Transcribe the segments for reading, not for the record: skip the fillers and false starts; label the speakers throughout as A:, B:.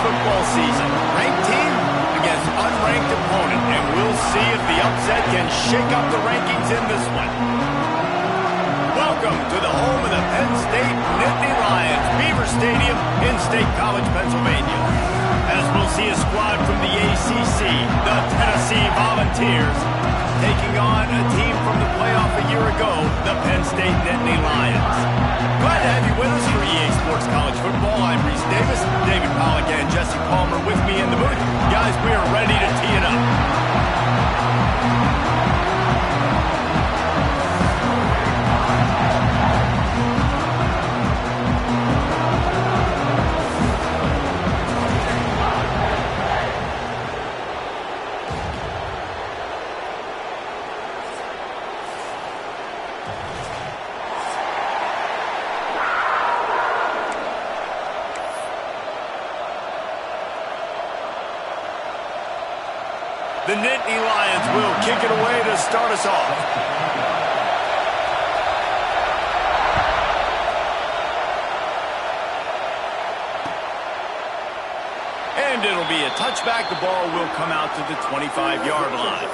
A: football season. Ranked team against unranked opponent, and we'll see if the upset can shake up the rankings in this one. Welcome to the home of the Penn State Nittany Lions, Beaver Stadium in State College, Pennsylvania. As we'll see a squad from the ACC, the Tennessee Volunteers, taking on a team from the playoff a year ago, the Penn State Nittany Lions. Glad to have you with us for EA Sports College Football. I'm Reese Davis, David Pollack and Jesse Palmer with me in the booth. Guys, we are ready to tee it up. The Nittany Lions will kick it away to start us off. And it'll be a touchback. The ball will come out to the 25-yard line.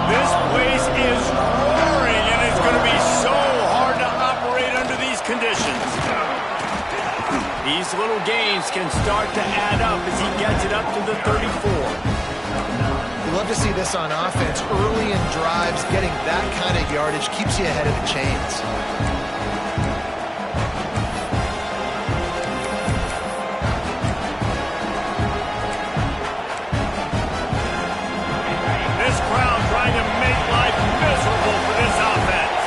A: This place is roaring, and it's going to be so hard to operate under these conditions. These little gains can start to add up as he gets it up to the 34.
B: We love to see this on offense. Early in drives, getting that kind of yardage keeps you ahead of the chains.
A: This crowd trying to make life miserable for this offense.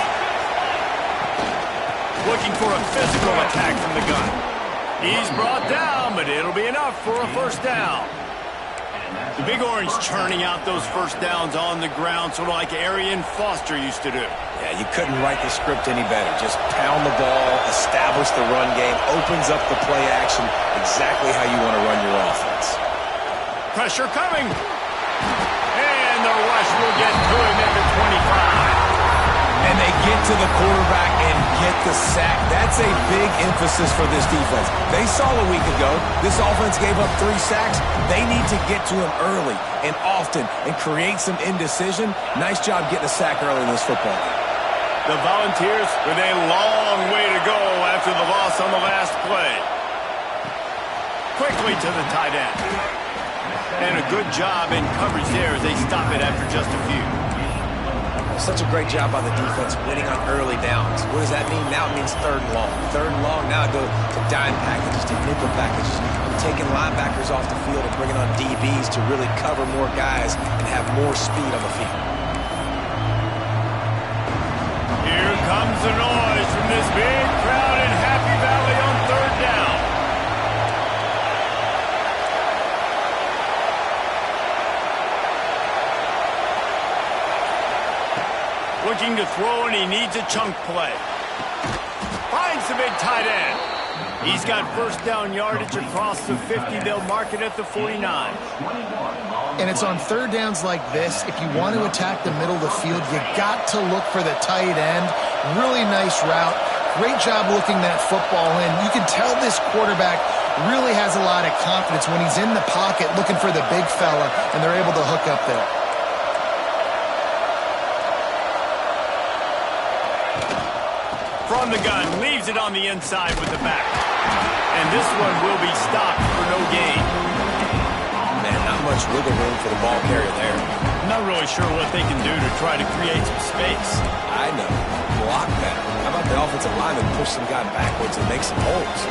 A: Looking for a physical attack from the gun. He's brought down, but it'll be enough for a first down. The Big Orange churning out those first downs on the ground, sort of like Arian Foster used to do.
C: Yeah, you couldn't write the script any better. Just pound the ball, establish the run game, opens up the play action, exactly how you want to run your offense.
A: Pressure coming. And the rush will get to him at the 25.
C: And they get to the quarterback and get the sack. That's a big emphasis for this defense. They saw a week ago, this offense gave up 3 sacks. They need to get to him early and often and create some indecision. Nice job getting a sack early in this football game.
A: The Volunteers with a long way to go after the loss on the last play. Quickly to the tight end. And a good job in coverage there as they stop it after just a few.
C: Such a great job by the defense winning on early downs. What does that mean? Now it means 3rd and long. 3rd and long, now go to dime packages, to nickel packages. I'm taking linebackers off the field and bringing on DBs to really cover more guys and have more speed on the field.
A: Here comes the noise from this big crowd in Happy Valley on 3rd down. Looking to throw, and he needs a chunk play. Finds the big tight end. He's got first down yardage across the 50. They'll mark it at the 49.
B: And it's on 3rd downs like this. If you want to attack the middle of the field, you got to look for the tight end. Really nice route. Great job looking that football in. You can tell this quarterback really has a lot of confidence when he's in the pocket looking for the big fella, and they're able to hook up there.
A: From the gun, leaves it on the inside with the back. And this one will be stopped for no gain.
C: Man, not much wiggle room for the ball carrier there.
A: I'm not really sure what they can do to try to create some space.
C: I know. Block better. How about the offensive lineman push some guy backwards and make some holes?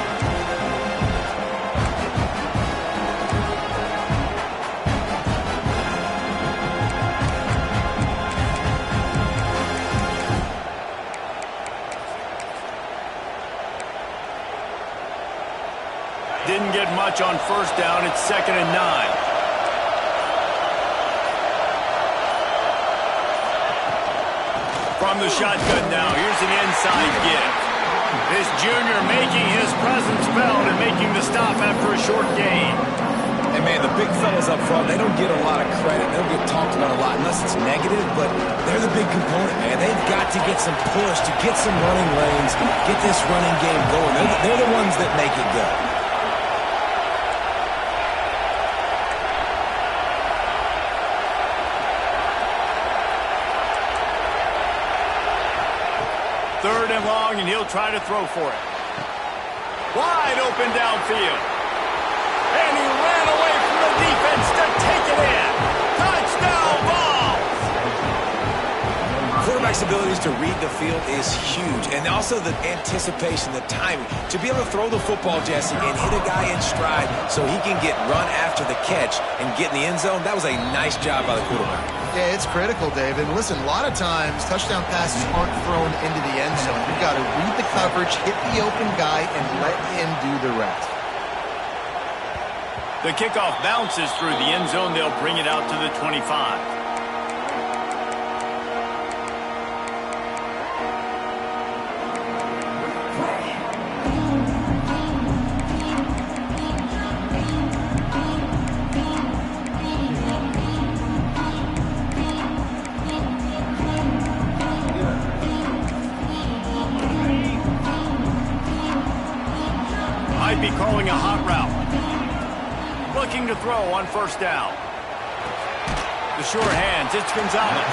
A: Didn't get much on first down. It's 2nd and 9. From the shotgun now. Here's an inside give. This junior making his presence felt and making the stop after a short gain.
C: And, man, the big fellas up front, they don't get a lot of credit. They don't get talked about a lot unless it's negative, but they're the big component, man. They've got to get some push, to get some running lanes, get this running game going. They're the ones that make it go.
A: Third and long, and he'll try to throw for it. Wide open downfield. And he ran away from the defense to take it in. Touchdown ball!
C: Quarterback's abilities to read the field is huge, and also the anticipation, the timing. To be able to throw the football, Jesse, and hit a guy in stride so he can get run after the catch and get in the end zone, that was a nice job by the quarterback.
B: Yeah, it's critical, David. Listen, a lot of times touchdown passes aren't thrown into the end zone. You've got to read the coverage, hit the open guy, and let him do the rest.
A: The kickoff bounces through the end zone. They'll bring it out to the 25. Might be calling a hot route. Looking to throw on first down. The sure hands, it's Gonzalez.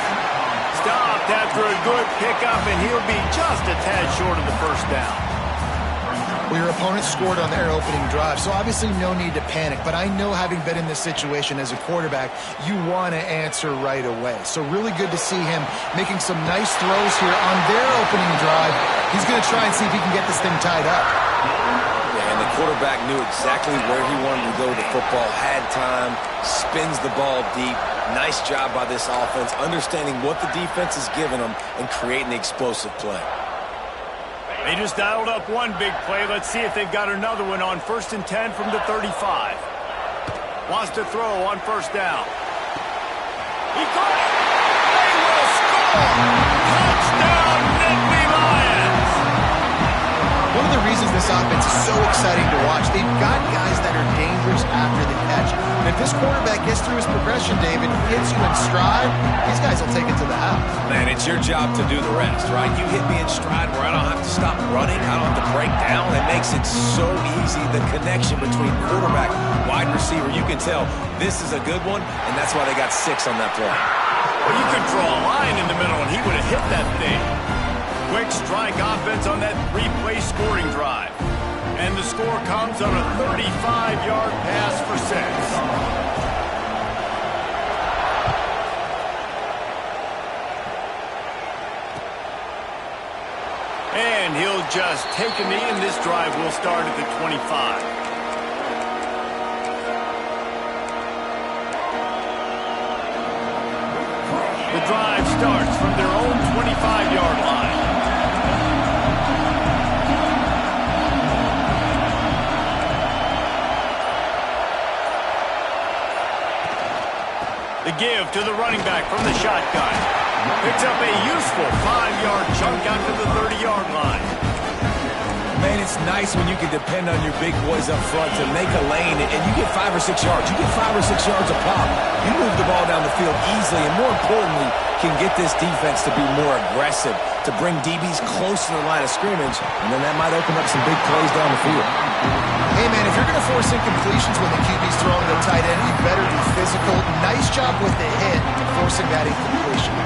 A: Stopped after a good pickup, and he'll be just a tad short of the first down.
B: Well, your opponent scored on their opening drive, so obviously no need to panic. But I know, having been in this situation as a quarterback, you want to answer right away. So really good to see him making some nice throws here on their opening drive. He's going to try and see if he can get this thing tied up.
C: And the quarterback knew exactly where he wanted to go with the football, had time, spins the ball deep. Nice job by this offense, understanding what the defense is giving them and creating the explosive play.
A: They just dialed up one big play. Let's see if they've got another one on 1st and 10 from the 35. Wants to throw on first down. He caught it. They will score. Touchdown, Nittany Lions.
B: One of the reasons this offense is so exciting to watch, they've got guys that are dangerous after the catch. And if this quarterback gets through his progression, David, hits you in stride, these guys will take it to the house.
C: Man, it's your job to do the rest, right? You hit me in stride where I don't have to stop running. I don't have to break down. It makes it so easy. The connection between quarterback, wide receiver, you can tell this is a good one, and that's why they got 6 on that play.
A: Well, you could draw a line in the middle, and he would have hit that thing. Quick strike offense on that 3-play scoring drive. And the score comes on a 35-yard pass for 6. And he'll just take a knee, and this drive will start at the 25. The drive starts from their own 25-yard line. The give to the running back from the shotgun. Picks up a useful 5-yard chunk out to the 30-yard line.
C: Man, it's nice when you can depend on your big boys up front to make a lane, and you get 5 or 6 yards. You get 5 or 6 yards a pop. You move the ball down the field easily, and more importantly, can get this defense to be more aggressive, to bring DBs close to the line of scrimmage, and then that might open up some big plays down the field.
B: Hey, man, if you're going to force incompletions when the QB's throwing to the tight end, you better be physical. Nice job with the hit, forcing that incompletion.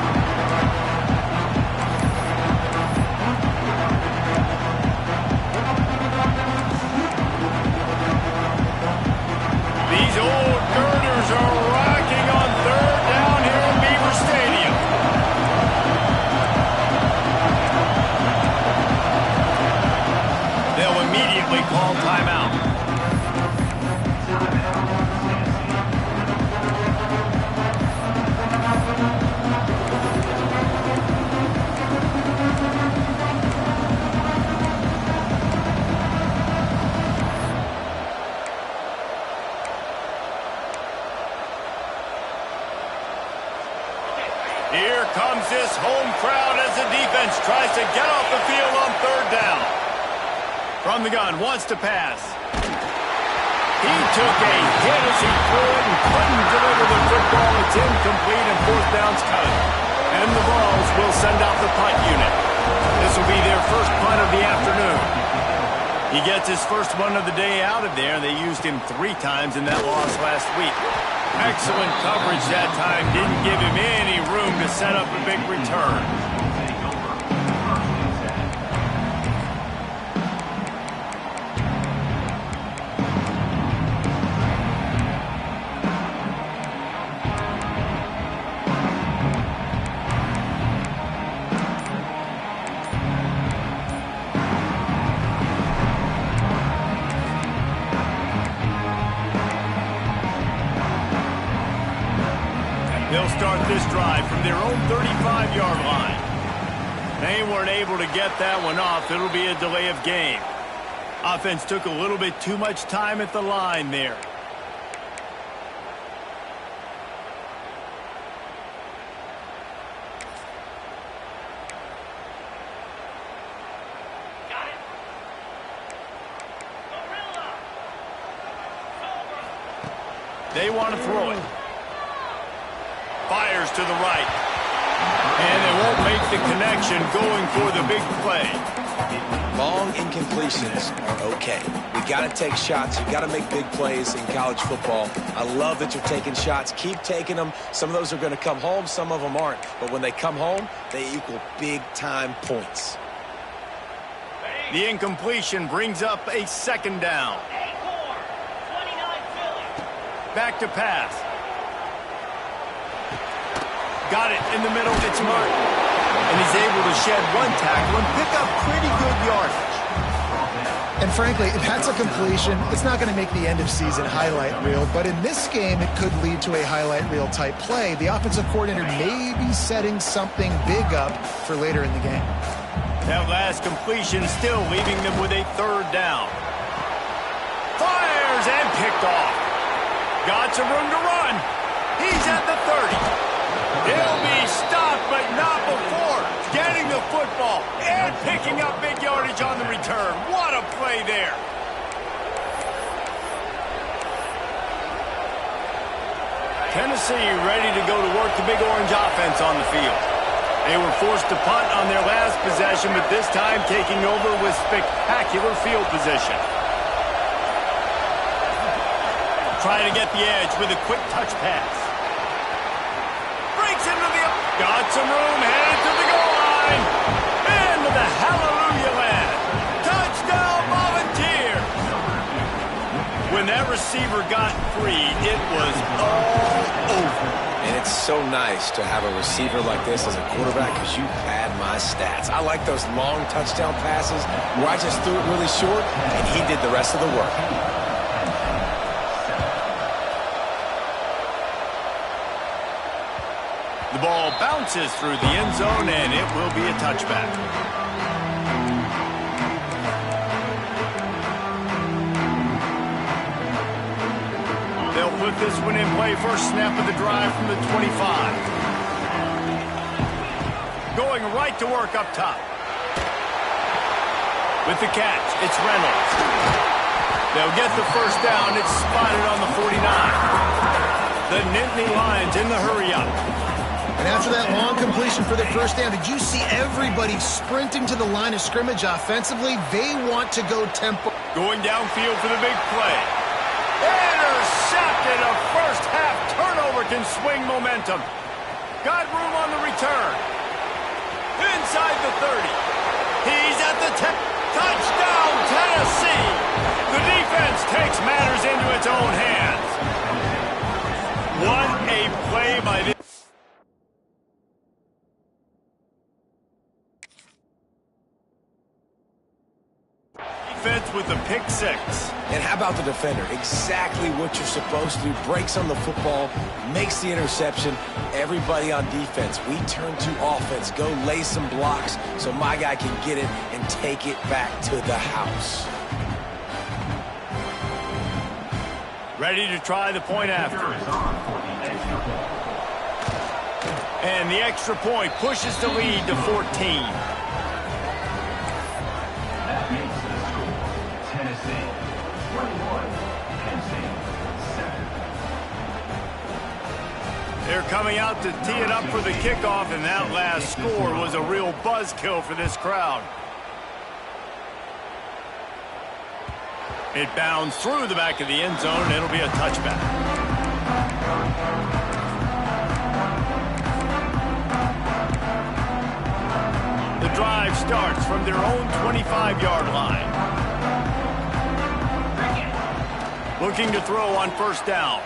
A: These old girders are rocking on 3rd down here at Beaver Stadium. They'll immediately call timeout. Here comes this home crowd as the defense tries to get off the field on 3rd down. From the gun, wants to pass. He took a hit as he threw it and couldn't deliver the football. It's incomplete and fourth down's coming. And the Vols will send out the punt unit. This will be their first punt of the afternoon. He gets his first one of the day out of there. They used him 3 times in that loss last week. Excellent coverage that time. Didn't give him any room to set up a big return. They'll start this drive from their own 35-yard line. They weren't able to get that one off. It'll be a delay of game. Offense took a little bit too much time at the line there. They want to throw it. Fires to the right. And they won't make the connection going for the big play.
C: Long incompletions are okay. We got to take shots. You got to make big plays in college football. I love that you're taking shots. Keep taking them. Some of those are going to come home. Some of them aren't. But when they come home, they equal big-time points.
A: The incompletion brings up a second down. Back to pass. Got it in the middle. It's Martin. And he's able to shed one tackle and pick up pretty good yardage.
B: And frankly, if that's a completion, it's not going to make the end-of-season highlight reel. But in this game, it could lead to a highlight reel type play. The offensive coordinator may be setting something big up for later in the game.
A: That last completion still leaving them with a third down. Fires and picked off. Got some room to run. He's at the 30. He'll be stopped, but not before getting the football and picking up big yardage on the return. What a play there. Tennessee ready to go to work the Big Orange offense on the field. They were forced to punt on their last possession, but this time taking over with spectacular field position. Trying to get the edge with a quick touch pass. Breaks into the... Got some room, headed to the goal line. Into the hallelujah land. Touchdown, Volunteers. When that receiver got free, it was all over.
C: And it's so nice to have a receiver like this as a quarterback because you pad my stats. I like those long touchdown passes where I just threw it really short and he did the rest of the work.
A: The ball bounces through the end zone, and it will be a touchback. They'll put this one in play. First snap of the drive from the 25. Going right to work up top. With the catch, it's Reynolds. They'll get the first down. It's spotted on the 49. The Nittany Lions in the hurry-up.
B: And after that long completion for their first down, did you see everybody sprinting to the line of scrimmage offensively? They want to go tempo.
A: Going downfield for the big play. Intercepted. A first half turnover can swing momentum. Got room on the return. Inside the 30. He's at the 10. Touchdown, Tennessee. The defense takes matters into its own hands. What a play by this. Defense with the pick six.
C: And how about the defender? Exactly what you're supposed to do. Breaks on the football, makes the interception. Everybody on defense, we turn to offense. Go lay some blocks so my guy can get it and take it back to the house.
A: Ready to try the point after. And the extra point pushes the lead to 14. coming out to tee it up for the kickoff, and that last score was a real buzzkill for this crowd. It bounds through the back of the end zone, and it'll be a touchback. The drive starts from their own 25-yard line. Looking to throw on first down.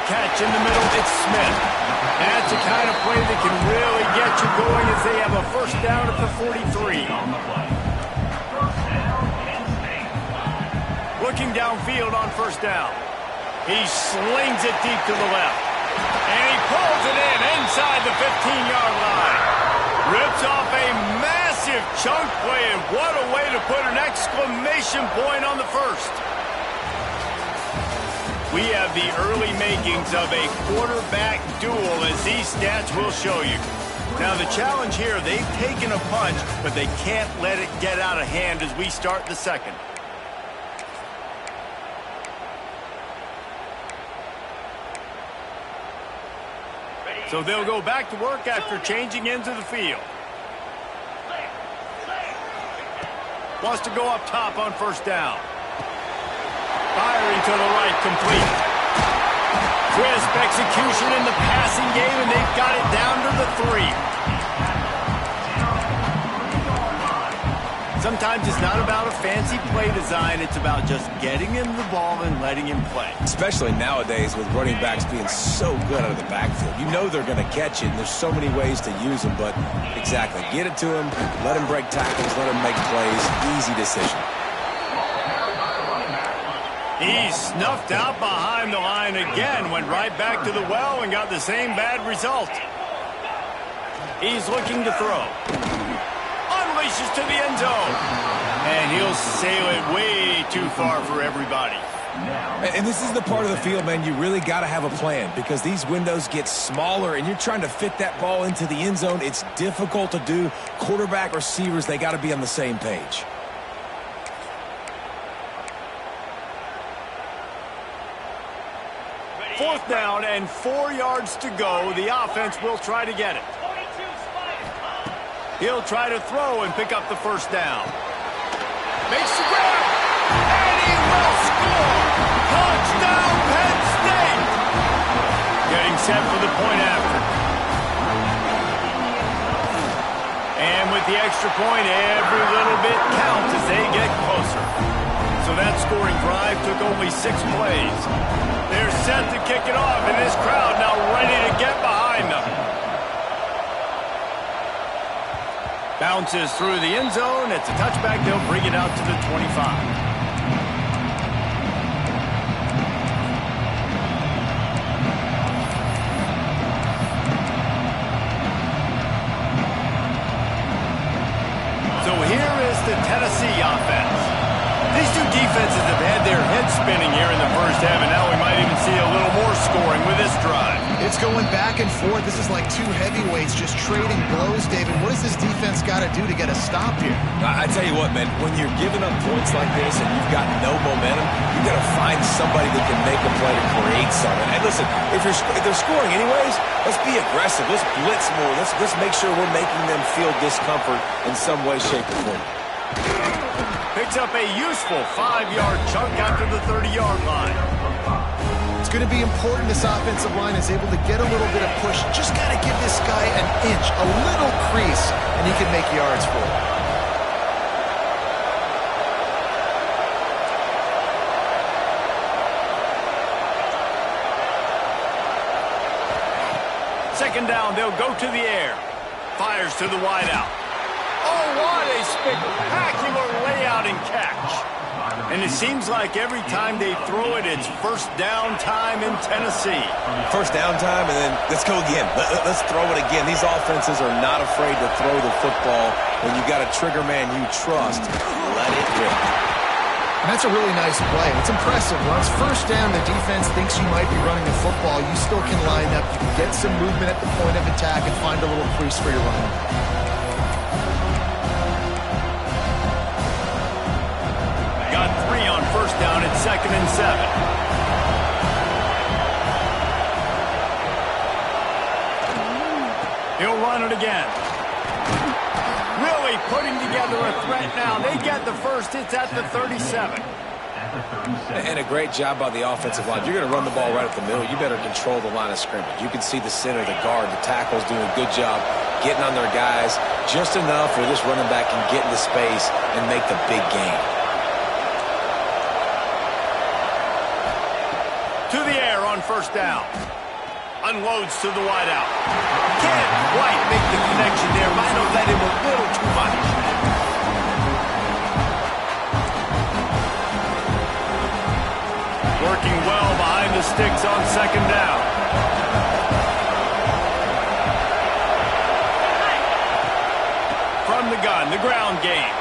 A: Catch in the middle, it's Smith. That's the kind of play that can really get you going as they have a first down at the 43. Looking downfield on first down. He slings it deep to the left. And he pulls it in inside the 15-yard line. Rips off a massive chunk play, and what a way to put an exclamation point on the first. We have the early makings of a quarterback duel, as these stats will show you. Now the challenge here, they've taken a punch, but they can't let it get out of hand as we start the second. So they'll go back to work after changing into the field. Wants to go up top on first down. Firing to the right, complete. Crisp execution in the passing game, and they've got it down to the 3. Sometimes it's not about a fancy play design. It's about just getting him the ball and letting him play.
C: Especially nowadays with running backs being so good out of the backfield. You know they're going to catch it, and there's so many ways to use them. But exactly, get it to him, let him break tackles, let him make plays. Easy decision.
A: He's snuffed out behind the line again, went right back to the well and got the same bad result. He's looking to throw. Unleashes to the end zone. And he'll sail it way too far for everybody.
C: And this is the part of the field, man, you really got to have a plan because these windows get smaller and you're trying to fit that ball into the end zone. It's difficult to do. Quarterback, receivers, they got to be on the same page.
A: Fourth down and 4 yards to go. The offense will try to get it. He'll try to throw and pick up the first down. Makes the grab, and he will score! Touchdown, Penn State! Getting set for the point after. And with the extra point, every little bit counts as they get closer. So that scoring drive took only 6 plays. They're set to kick it off, and this crowd now ready to get behind them. Bounces through the end zone. It's a touchback. They'll bring it out to the 25. So here is the Tennessee offense. These two defenses have had their heads spinning here in the first half, and now we might even see a little more scoring with this drive.
B: It's going back and forth. This is like two heavyweights just trading blows, David. What does this defense got to do to get a stop here?
C: I tell you what, man, when you're giving up points like this and you've got no momentum, you've got to find somebody that can make a play to create something. And listen, if they're scoring anyways, let's be aggressive. Let's blitz more. Let's make sure we're making them feel discomfort in some way, shape, or form.
A: Picks up a useful 5-yard chunk after the 30-yard line.
B: It's going to be important this offensive line is able to get a little bit of push. Just got to give this guy an inch, a little crease, and he can make yards for it.
A: Second down, they'll go to the air. Fires to the wideout. Oh, what a spectacular layout and catch. And it seems like every time they throw it, it's first down time in Tennessee.
C: First down time, and then let's go again. Let's throw it again. These offenses are not afraid to throw the football. When you got a trigger man you trust, let it rip.
B: And that's a really nice play. It's impressive. Once first down, the defense thinks you might be running the football. You still can line up. You can get some movement at the point of attack and find a little crease for your running.
A: Got 3 on first down at 2nd and 7. run it again. Really putting together a threat now. They get the first. It's at the 37.
C: And a great job by the offensive line. If you're going to run the ball right at the middle, you better control the line of scrimmage. You can see the center, the guard, the tackles doing a good job getting on their guys just enough where this running back can get into space and make the big gain.
A: To the air on first down. Unloads to the wideout. Can't quite make the connection there. Might have let him a little too much. Working well behind the sticks on second down. From the gun, the ground game.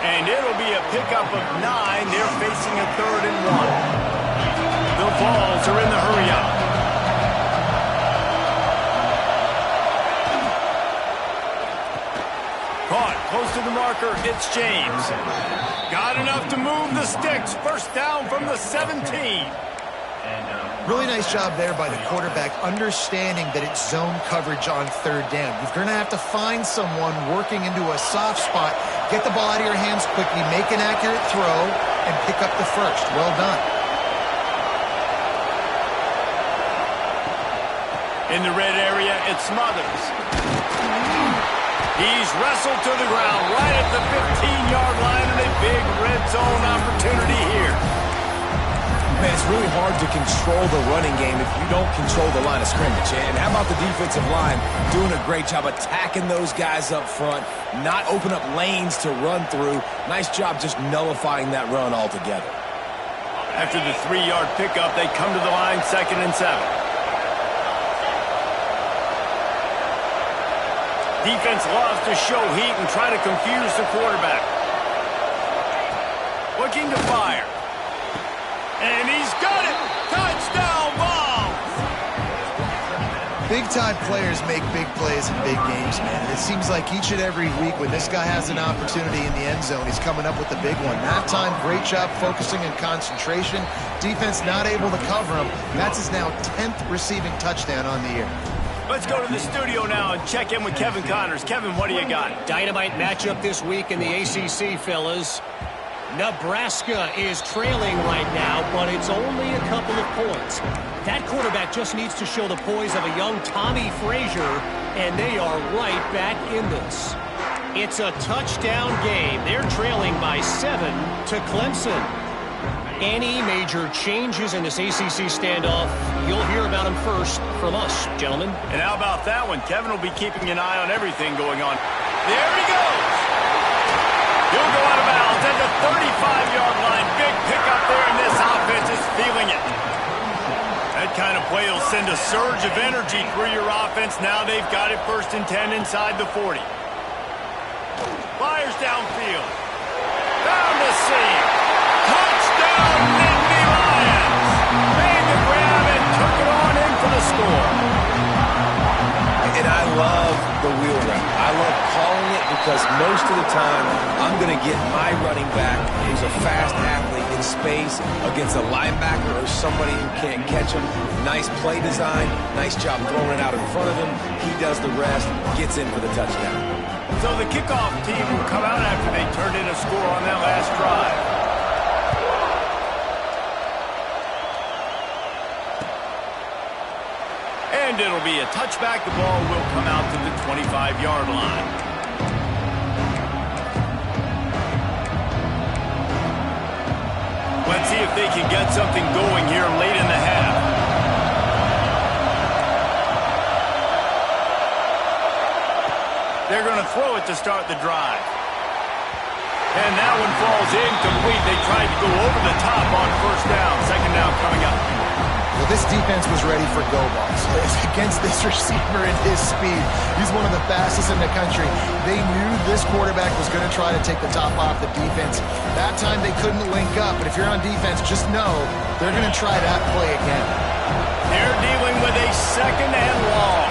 A: And it'll be a pickup of 9. They're facing a 3rd and 1. The Vols are in the hurry-up. Caught close to the marker. It's James. Got enough to move the sticks. First down from the 17.
B: Really nice job there by the quarterback, understanding that it's zone coverage on 3rd down. You're going to have to find someone working into a soft spot, get the ball out of your hands quickly, make an accurate throw, and pick up the first. Well done.
A: In the red area, it's Smothers. He's wrestled to the ground right at the 15-yard line, and a big red zone opportunity here.
C: Man, it's really hard to control the running game if you don't control the line of scrimmage. And how about the defensive line doing a great job attacking those guys up front, not open up lanes to run through. Nice job just nullifying that run altogether.
A: After the 3-yard pickup, they come to the line 2nd and 7. Defense loves to show heat and try to confuse the quarterback. Looking to fire. And he's got it! Touchdown ball!
B: Big-time players make big plays in big games, man. And it seems like each and every week when this guy has an opportunity in the end zone, he's coming up with the big one. That time, great job focusing and concentration. Defense not able to cover him. That's his now 10th receiving touchdown on the year.
A: Let's go to the studio now and check in with Kevin Connors. Kevin, what do you got?
D: Dynamite matchup this week in the ACC, fellas. Nebraska is trailing right now, but it's only a couple of points. That quarterback just needs to show the poise of a young Tommy Frazier, and they are right back in this. It's a touchdown game. They're trailing by 7 to Clemson. Any major changes in this ACC standoff, you'll hear about them first from us, gentlemen.
A: And how about that one? Kevin will be keeping an eye on everything going on. There he goes! He'll go out of bounds at the 35-yard line. Big pickup there, and this offense is feeling it. That kind of play will send a surge of energy through your offense. Now they've got it 1st and 10 inside the 40. Fires downfield. Found the seam. Touchdown, Nittany Lions! Made the grab and took it on in for the score.
C: And I love the wheel route. I love calling it because most of the time I'm going to get my running back who's a fast athlete in space against a linebacker or somebody who can't catch him. Nice play design. Nice job throwing it out in front of him. He does the rest, gets in for the touchdown.
A: So the kickoff team will come out after they turned in a score on that last drive. And it'll be a touchback. The ball will come out to the 25-yard line. Let's see if they can get something going here late in the half. They're going to throw it to start the drive. And that one falls incomplete. They tried to go over the top on first down. Second down coming up.
B: Well, this defense was ready for go balls. Against this receiver and his speed, he's one of the fastest in the country. They knew this quarterback was going to try to take the top off the defense. That time they couldn't link up, but if you're on defense, just know they're going to try that play again.
A: They're dealing with a 2nd and long.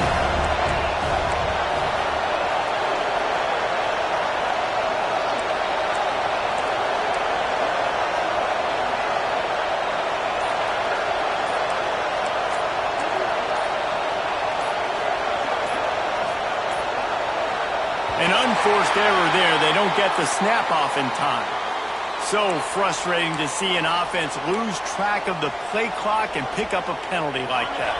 A: An unforced error there. They don't get the snap off in time. So frustrating to see an offense lose track of the play clock and pick up a penalty like that.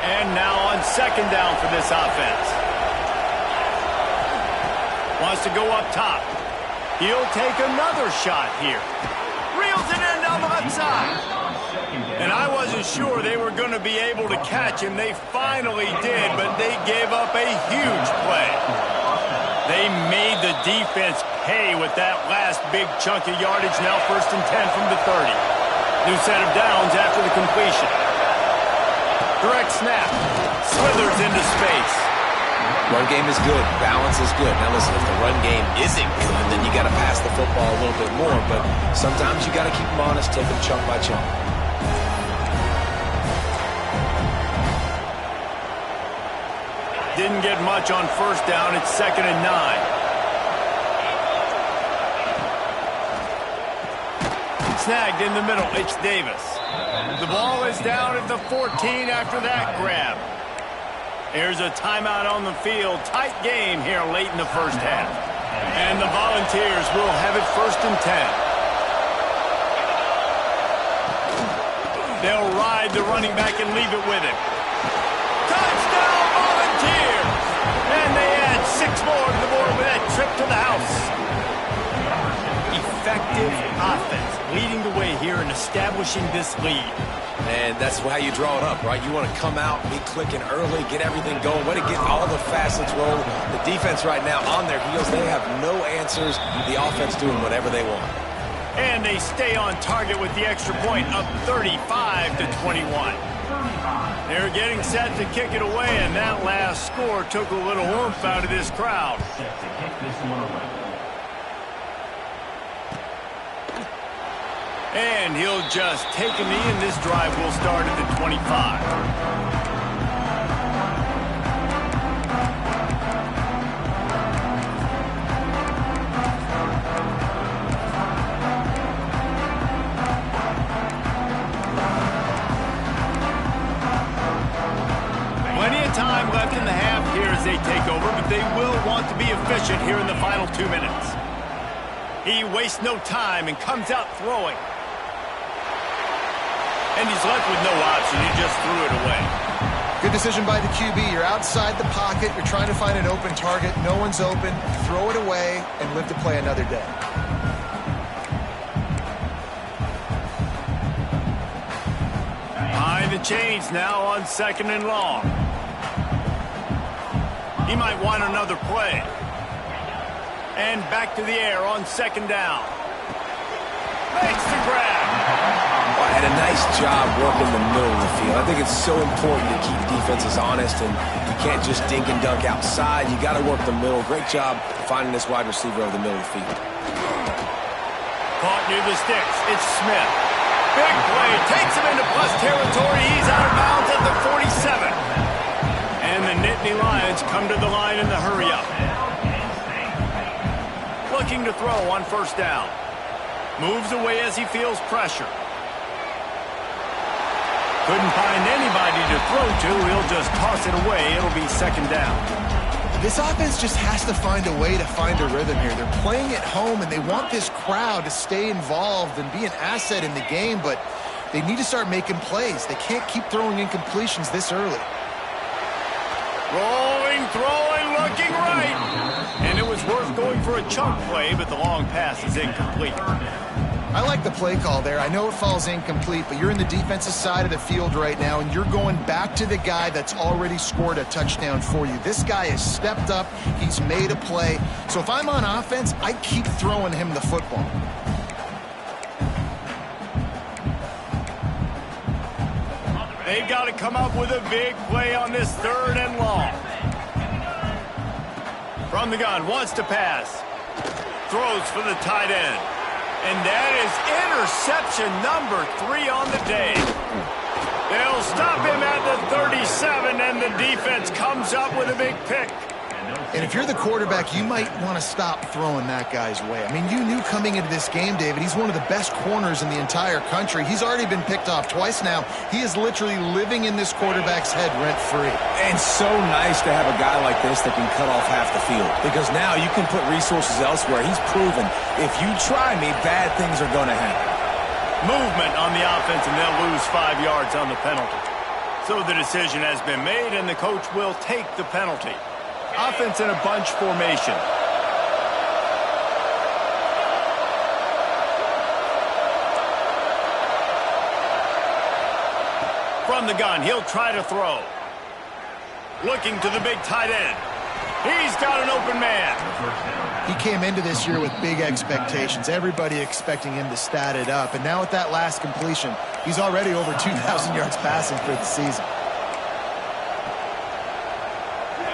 A: And now on second down for this offense. Wants to go up top. He'll take another shot here. Reels it in down the left side. And I wasn't sure they were going to be able to catch him. They finally did, but they gave up a huge play. They made the defense pay with that last big chunk of yardage. Now 1st and 10 from the 30. New set of downs after the completion. Direct snap. Slithers into space.
C: Run game is good. Balance is good. Now listen, if the run game isn't good, then you got to pass the football a little bit more. But sometimes you got to keep them honest, take them chunk by chunk.
A: Didn't get much on 1st down. It's 2nd and 9. Snagged in the middle. It's Davis. The ball is down at the 14 after that grab. Here's a timeout on the field. Tight game here late in the first half. And the Volunteers will have it 1st and 10. They'll ride the running back and leave it with him. Touchdown, Volunteers! And they add 6 more to the board with that trip to the house. Effective offense leading the way here and establishing this lead.
C: And that's how you draw it up, right? You want to come out, be clicking early, get everything going, way to get all the facets rolling. The defense right now on their heels, they have no answers. The offense doing whatever they want.
A: And they stay on target with the extra point, up 35-21. They're getting set to kick it away, and that last score took a little oomph out of this crowd. And he'll just take a knee, and this drive will start at the 25. Plenty of time left in the half here as they take over, but they will want to be efficient here in the final 2 minutes. He wastes no time and comes out throwing. And he's left with no option. He just threw it away.
B: Good decision by the QB. You're outside the pocket. You're trying to find an open target. No one's open. Throw it away and live to play another day.
A: Behind the chains now on 2nd and long. He might want another play. And back to the air on 2nd down. Makes the grab.
C: Well, had a nice job working the middle of the field. I think it's so important to keep defenses honest, and you can't just dink and dunk outside. You got to work the middle. Great job finding this wide receiver over the middle of the field.
A: Caught near the sticks. It's Smith. Big play. Takes him into plus territory. He's out of bounds at the 47. And the Nittany Lions come to the line in the hurry-up. Looking to throw on 1st down. Moves away as he feels pressure. Couldn't find anybody to throw to. He'll just toss it away. It'll be 2nd down.
B: This offense just has to find a way to find a rhythm here. They're playing at home, and they want this crowd to stay involved and be an asset in the game, but they need to start making plays. They can't keep throwing incompletions this early.
A: Rolling, throwing, looking right. And it was worth going for a chunk play, but the long pass is incomplete.
B: I like the play call there. I know it falls incomplete, but you're in the defensive side of the field right now, and you're going back to the guy that's already scored a touchdown for you. This guy has stepped up. He's made a play. So if I'm on offense, I keep throwing him the football.
A: They've got to come up with a big play on this 3rd and long. From the gun, wants to pass. Throws for the tight end. And that is interception number 3 on the day. They'll stop him at the 37, and the defense comes up with a big pick.
B: And if you're the quarterback, you might want to stop throwing that guy's way. I mean, you knew coming into this game, David, he's one of the best corners in the entire country. He's already been picked off twice now. He is literally living in this quarterback's head rent-free.
C: And so nice to have a guy like this that can cut off half the field, because now you can put resources elsewhere. He's proven if you try me, bad things are going to happen.
A: Movement on the offense, and they'll lose 5 yards on the penalty. So the decision has been made, and the coach will take the penalty. Offense in a bunch formation. From the gun, he'll try to throw. Looking to the big tight end. He's got an open man.
B: He came into this year with big expectations. Everybody expecting him to stat it up. And now with that last completion, he's already over 2,000 yards passing for the season.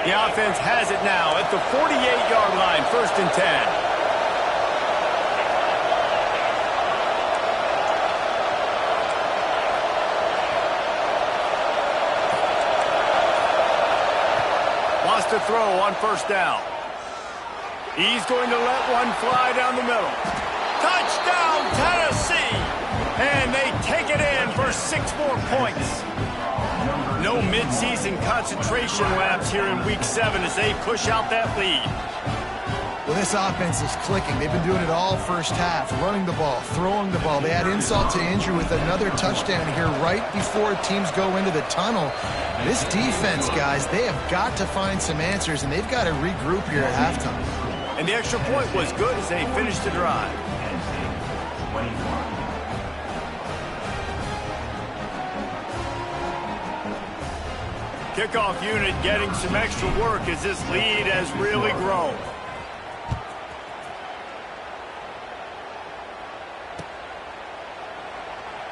A: The offense has it now at the 48-yard line, 1st and 10. Wants to throw on 1st down. He's going to let one fly down the middle. Touchdown, Tennessee! And they take it in for 6 more points. No midseason concentration laps here in Week 7 as they push out that lead.
B: Well, this offense is clicking. They've been doing it all first half, running the ball, throwing the ball. They add insult to injury with another touchdown here right before teams go into the tunnel. This defense, guys, they have got to find some answers, and they've got to regroup here at halftime.
A: And the extra point was good as they finished the drive. Kickoff unit getting some extra work as this lead has really grown.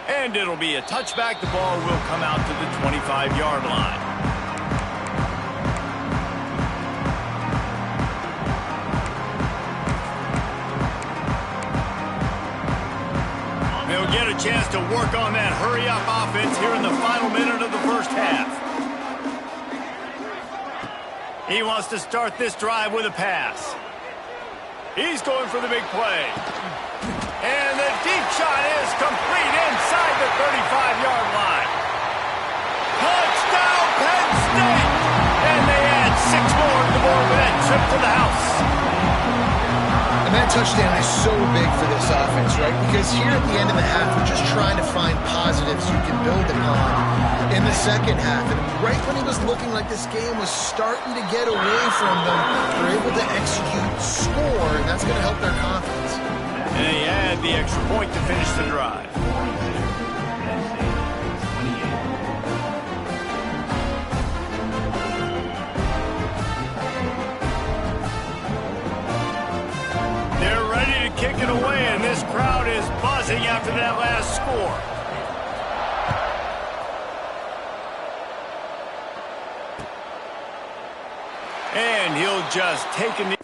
A: And it'll be a touchback. The ball will come out to the 25-yard line. They'll get a chance to work on that hurry-up offense here in the final minute of the first half. He wants to start this drive with a pass. He's going for the big play. And the deep shot is complete inside the 35-yard line. Touchdown, Penn State! And they add 6 more to the board with that trip to the house.
B: And that touchdown is so big for this offense, right? Because here at the end of the half, we're just trying to find positives you can build upon in the second half. And right when it was looking like this game was starting to get away from them, they're able to execute, score, and that's going to help their confidence.
A: And they add the extra point to finish the drive. They're ready to kick it away, and this crowd is buzzing after that last score. And he'll just take a knee.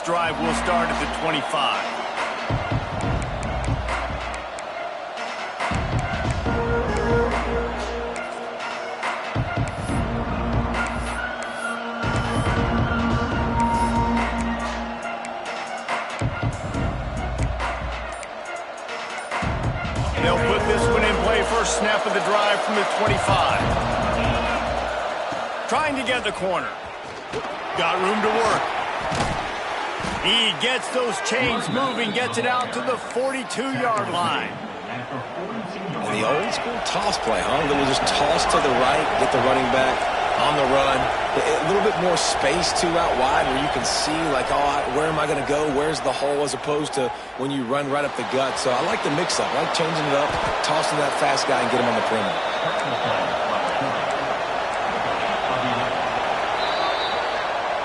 A: Drive will start at the 25. They'll put this one in play. First snap of the drive from the 25. Trying to get the corner. Got room to work. He gets those chains moving, gets it out to the 42-yard line.
C: The old school toss play, huh? Little just toss to the right, get the running back on the run. A little bit more space, too, out wide where you can see, like, oh, where am I going to go? Where's the hole? As opposed to when you run right up the gut. So I like the mix-up. I like changing it up, tossing that fast guy and get him on the perimeter.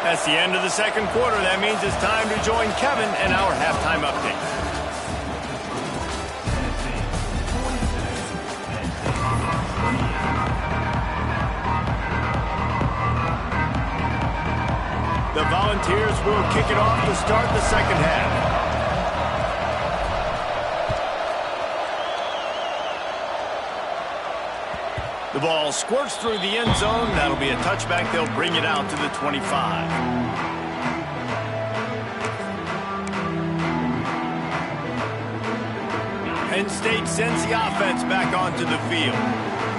A: That's the end of the second quarter. That means it's time to join Kevin in our halftime update. The Volunteers will kick it off to start the second half. The ball squirts through the end zone. That'll be a touchback. They'll bring it out to the 25. Penn State sends the offense back onto the field.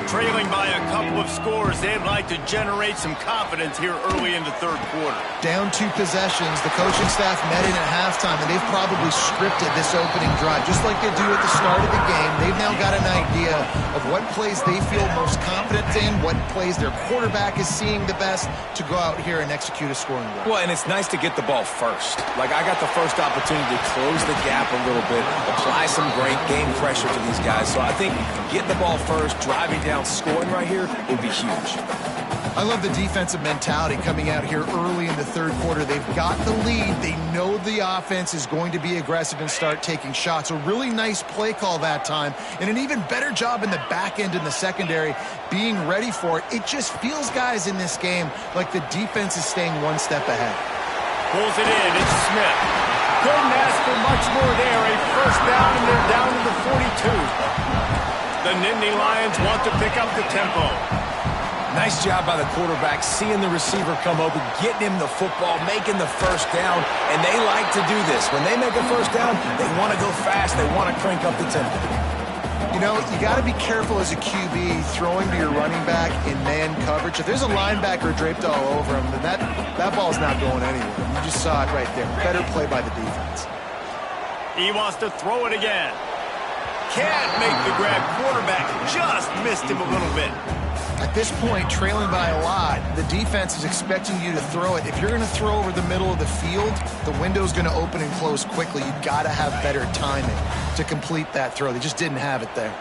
A: Trailing by a couple of scores, they'd like to generate some confidence here early in the third quarter.
B: Down 2 possessions, the coaching staff met in at halftime, and they've probably scripted this opening drive. Just like they do at the start of the game, they've now got an idea of what plays they feel most confident in, what plays their quarterback is seeing the best to go out here and execute a scoring drive.
C: Well, and it's nice to get the ball first. Like, I got the first opportunity to close the gap a little bit, apply some great game pressure to these guys. So I think getting the ball first, driving down, scoring right here would be huge.
B: I love the defensive mentality coming out here early in the third quarter. They've got the lead. They know the offense is going to be aggressive and start taking shots. A really nice play call that time, and an even better job in the back end in the secondary being ready for it. It just feels, guys, in this game like the defense is staying one step ahead.
A: Pulls it in. It's Smith. Couldn't ask for much more there. A first down, and they're down to the 42. The Nittany Lions want to pick up the tempo.
C: Nice job by the quarterback, seeing the receiver come open, getting him the football, making the first down, and they like to do this. When they make a first down, they want to go fast. They want to crank up the tempo.
B: You know, you got to be careful as a QB throwing to your running back in man coverage. If there's a linebacker draped all over him, then that ball's not going anywhere. You just saw it right there. Better play by the defense.
A: He wants to throw it again. Can't make the grab. Quarterback just missed him a little bit.
B: At this point, trailing by a lot, the defense is expecting you to throw it. If you're going to throw over the middle of the field, the window's going to open and close quickly. You've got to have better timing to complete that throw. They just didn't have it there.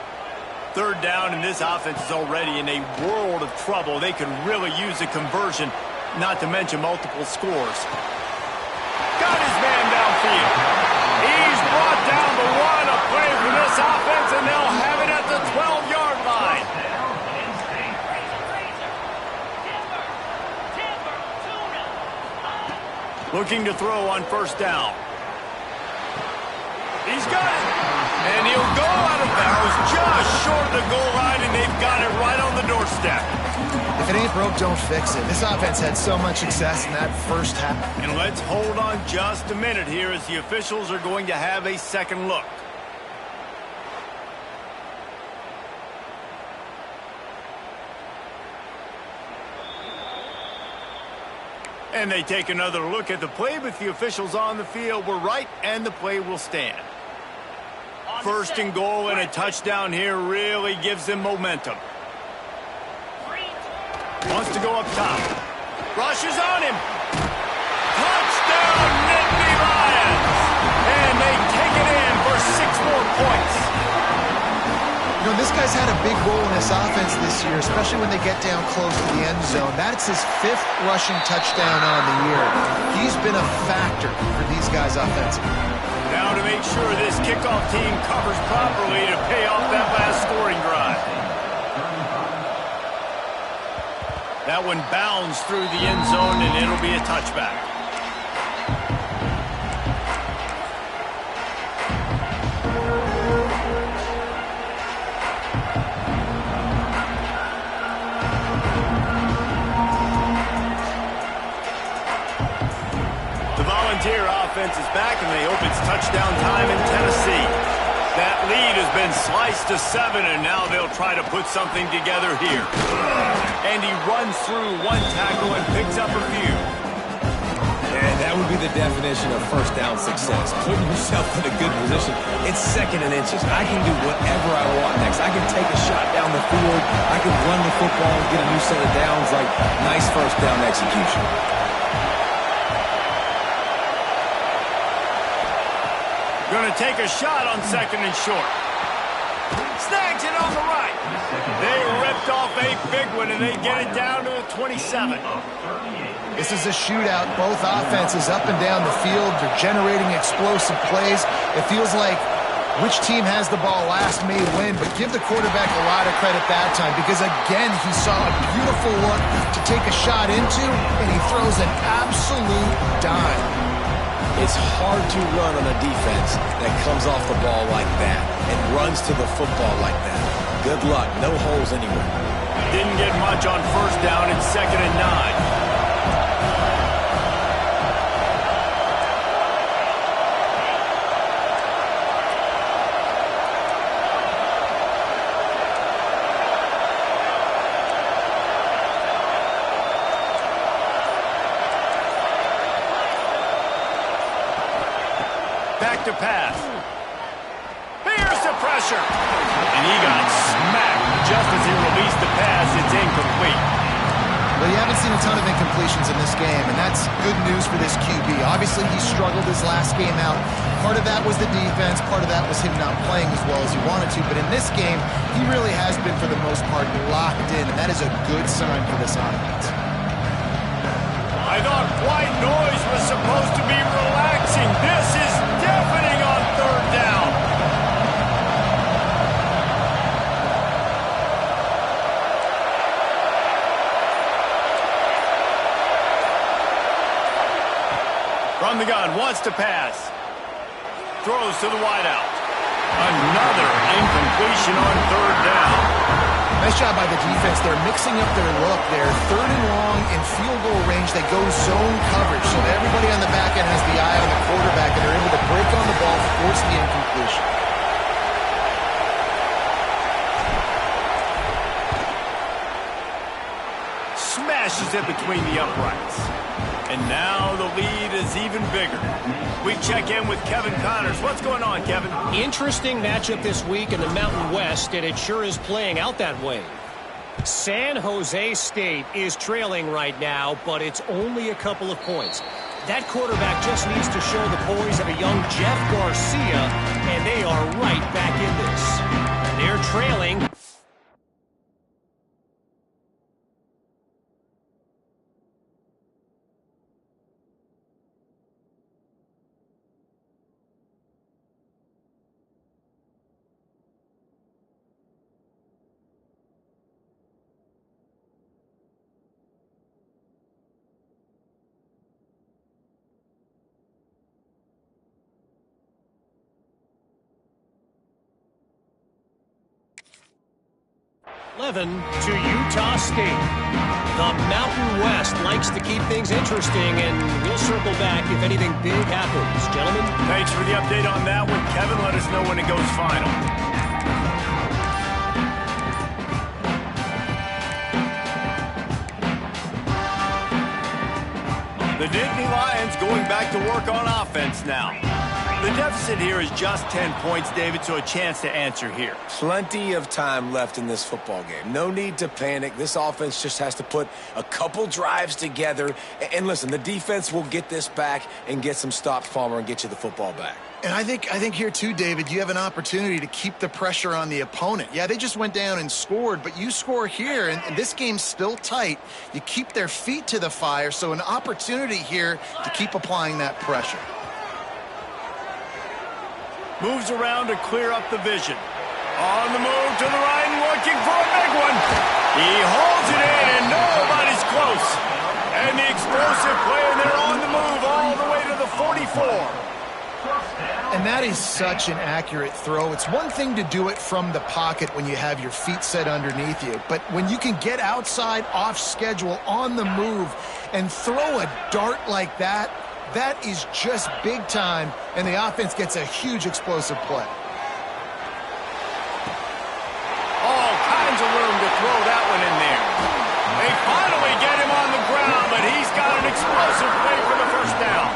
A: Third down, and this offense is already in a world of trouble. They could really use a conversion, not to mention multiple scores. Got his man downfield. He's brought down the one. A play for this offense, and they'll have it at the 12-yard line. Looking to throw on first down. He's got it. And he'll go out of bounds just short of the goal line, and they've got it right on the doorstep.
B: If it ain't broke, don't fix it. This offense had so much success in that first half.
A: And let's hold on just a minute here as the officials are going to have a second look. And they take another look at the play, but the officials on the field were right, and the play will stand. First and goal, and a touchdown here really gives them momentum. Wants to go up top. Rushes on him. Touchdown, Nittany Lions! And they take it in for 6 more points.
B: You know, this guy's had a big role in this offense this year, especially when they get down close to the end zone. That's his 5th rushing touchdown on the year. He's been a factor for these guys offensively.
A: Now to make sure this kickoff team covers properly to pay off that last scoring drive. That one bounds through the end zone, and it'll be a touchback. The Volunteer offense is back, and they hope it's touchdown time in Tennessee. That lead has been sliced to 7, and now they'll try to put something together here. And he runs through one tackle and picks up a few.
C: And That would be the definition of first down success. Putting yourself in a good position. It's 2nd and inches. I can do whatever I want next. I can take a shot down the field. I can run the football and get a new set of downs. Like, nice first down execution.
A: Going to take a shot on 2nd and short. Snags it on the right. They ripped off a big one, and they get it down to the 27.
B: This is a shootout. Both offenses up and down the field. They're generating explosive plays. It feels like which team has the ball last may win, but give the quarterback a lot of credit that time because, again, he saw a beautiful look to take a shot into, and he throws an absolute dime.
C: It's hard to run on a defense that comes off the ball like that and runs to the football like that. Good luck. No holes anywhere.
A: Didn't get much on first down. It's 2nd and 9. Back to pass. Here's the pressure. And he got smacked just as he released the pass. It's incomplete.
B: Well, you haven't seen a ton of incompletions in this game, and that's good news for this QB. Obviously, he struggled his last game out. Part of that was the defense. Part of that was him not playing as well as he wanted to. But in this game, he really has been, for the most part, locked in, and that is a good sign for this offense.
A: I thought white noise was supposed to be relaxing. This is deafening on 3rd down. From the gun, wants to pass. Throws to the wideout. Another incompletion on 3rd down.
B: Nice job by the defense. They're mixing up their look. They're 3rd and long in field goal range. They go zone coverage, so that everybody on the back end has the eye on the quarterback, and they're able to break on the ball, force the incompletion.
A: Smashes it between the uprights. And now the lead is even bigger. We check in with Kevin Connors. What's going on, Kevin?
D: Interesting matchup this week in the Mountain West, and it sure is playing out that way. San Jose State is trailing right now, but it's only a couple of points. That quarterback just needs to show the poise of a young Jeff Garcia, and they are right back in this. They're trailing. To Utah State. The Mountain West likes to keep things interesting, and we'll circle back if anything big happens. Gentlemen?
A: Thanks for the update on that one. Kevin, let us know when it goes final. The Nittany Lions going back to work on offense now. The deficit here is just 10 points, David, so a chance to answer here.
C: Plenty of time left in this football game. No need to panic. This offense just has to put a couple drives together. And listen, the defense will get this back and get some stops, Palmer, and get you the football back.
B: And I think here too, David, you have an opportunity to keep the pressure on the opponent. Yeah, they just went down and scored, but you score here, and this game's still tight. You keep their feet to the fire, so an opportunity here to keep applying that pressure.
A: Moves around to clear up the vision. On the move to the right and looking for a big one. He holds it in, and nobody's close. And the explosive play, and they're on the move all the way to the 44.
B: And that is such an accurate throw. It's one thing to do it from the pocket when you have your feet set underneath you, but when you can get outside, off schedule, on the move, and throw a dart like that, that is just big time, and the offense gets a huge explosive play.
A: All kinds of room to throw that one in there. They finally get him on the ground, but he's got an explosive play for the first down.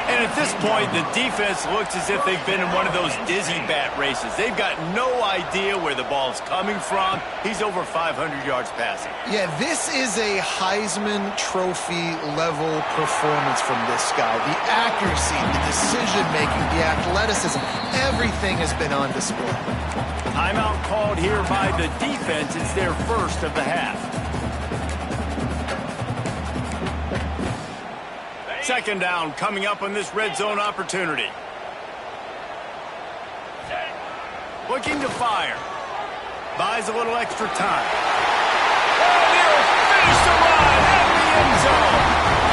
A: And at this point, the defense looks as if they've been in one of those dizzy bat races. They've got no idea where the ball's coming from. He's over 500 yards passing.
B: Yeah, this is a Heisman Trophy level performance from this guy. The accuracy, the decision-making, the athleticism, everything has been on display.
A: Timeout called here by the defense. It's their first of the half. Second down coming up on this red zone opportunity. Looking to fire. Buys a little extra time. And he'll finish the run at the end zone.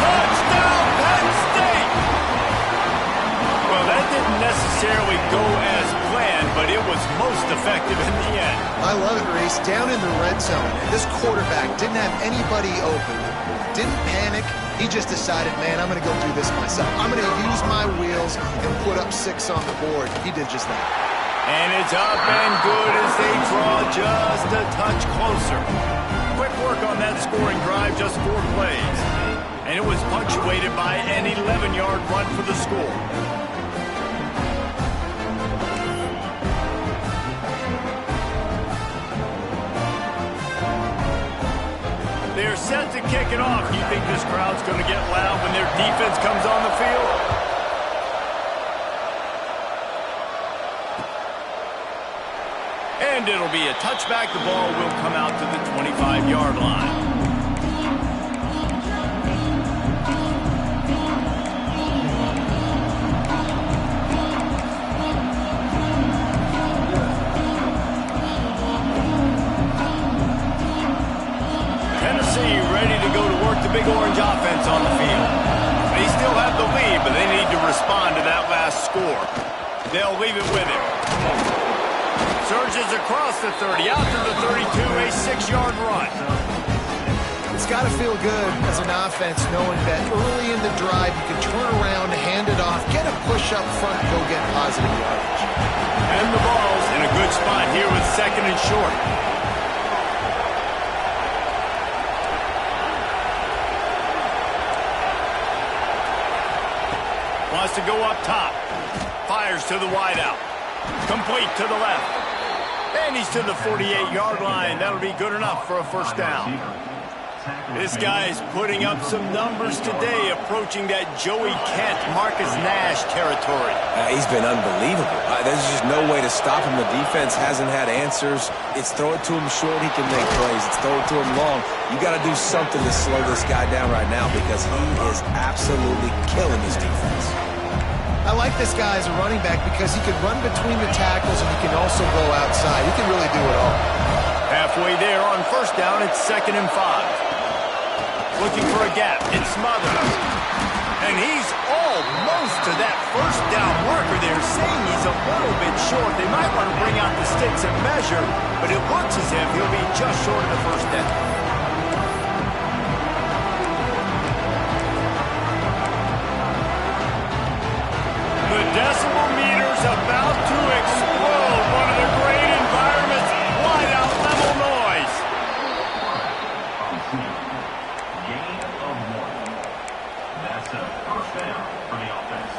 A: Touchdown, Penn State! Well, that didn't necessarily go as planned, but it was most effective in the end.
B: I love it, Reese. Down in the red zone, this quarterback didn't have anybody open. Didn't panic. He just decided, man, I'm going to go do this myself. I'm going to use my wheels and put up 6 on the board. He did just that.
A: And it's up and good as they draw just a touch closer. Quick work on that scoring drive, just 4 plays. And it was punctuated by an 11-yard run for the score. They're set to kick it off. You think this crowd's going to get loud when their defense comes on the field? And it'll be a touchback. The ball will come out to the 25-yard line. Ready to go to work the big orange offense on the field. They still have the lead, but they need to respond to that last score. They'll leave it with him. Surges across the 30, out to the 32, a 6-yard run.
B: It's got to feel good as an offense knowing that early in the drive you can turn around, hand it off, get a push up front, go get positive yardage.
A: And the ball's in a good spot here with 2nd and short. Wants to go up top. Fires to the wideout. Complete to the left. And he's to the 48-yard line. That'll be good enough for a first down. This guy's putting up some numbers today, approaching that Joey Kent, Marcus Nash territory.
C: He's been unbelievable. There's just no way to stop him. The defense hasn't had answers. It's throw it to him short, he can make plays. It's throw it to him long. You got to do something to slow this guy down right now because he is absolutely killing his defense.
B: I like this guy as a running back because he can run between the tackles and he can also go outside. He can really do it all.
A: Halfway there on first down, it's 2nd and 5. Looking for a gap. It's smothered. And he's almost to that first down marker there, saying he's a little bit short. They might want to bring out the sticks and measure, but it looks as if he'll be just short of the first down. The decibel meter's about to explode. One of the great environments. Wide out level noise.
E: Gain of 1. That's a first down for the offense.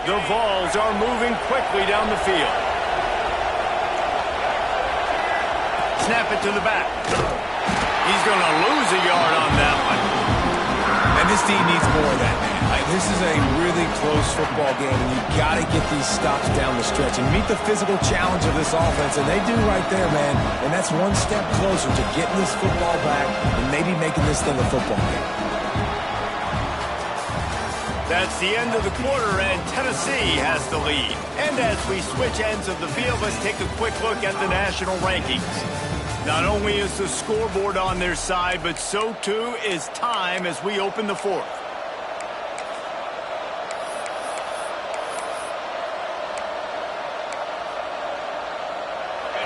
A: The Vols are moving quickly down the field. Snap it to the back. He's going to lose a yard on that one.
C: And this team needs more of that, man. This is a really close football game, and you've got to get these stops down the stretch and meet the physical challenge of this offense, and they do right there, man. And that's one step closer to getting this football back and maybe making this thing a football game.
A: That's the end of the quarter, and Tennessee has the lead. And as we switch ends of the field, let's take a quick look at the national rankings. Not only is the scoreboard on their side, but so too is time as we open the fourth.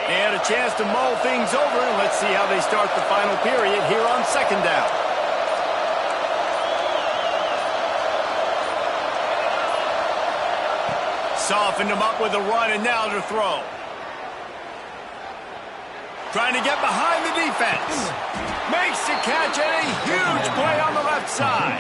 A: And a chance to mull things over, and let's see how they start the final period here on 2nd down. softened him up with a run, and now to throw. Trying to get behind the defense. Makes the catch, and a huge play on the left side.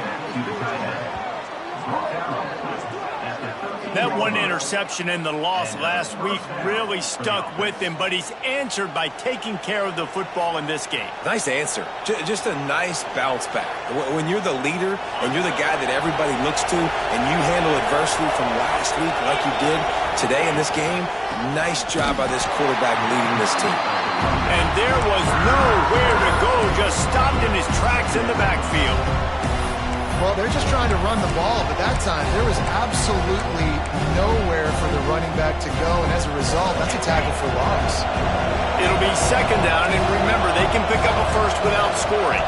A: That one interception and the loss last week really stuck with him, but he's answered by taking care of the football in this game.
C: Nice answer. Just a nice bounce back. When you're the leader and you're the guy that everybody looks to and you handle adversity from last week like you did today in this game, nice job by this quarterback leading this team.
A: And there was nowhere to go, just stopped in his tracks in the backfield.
B: Well, they're just trying to run the ball, but that time there was absolutely nowhere for the running back to go, and as a result, that's a tackle for loss.
A: It'll be second down, and remember, they can pick up a first without scoring.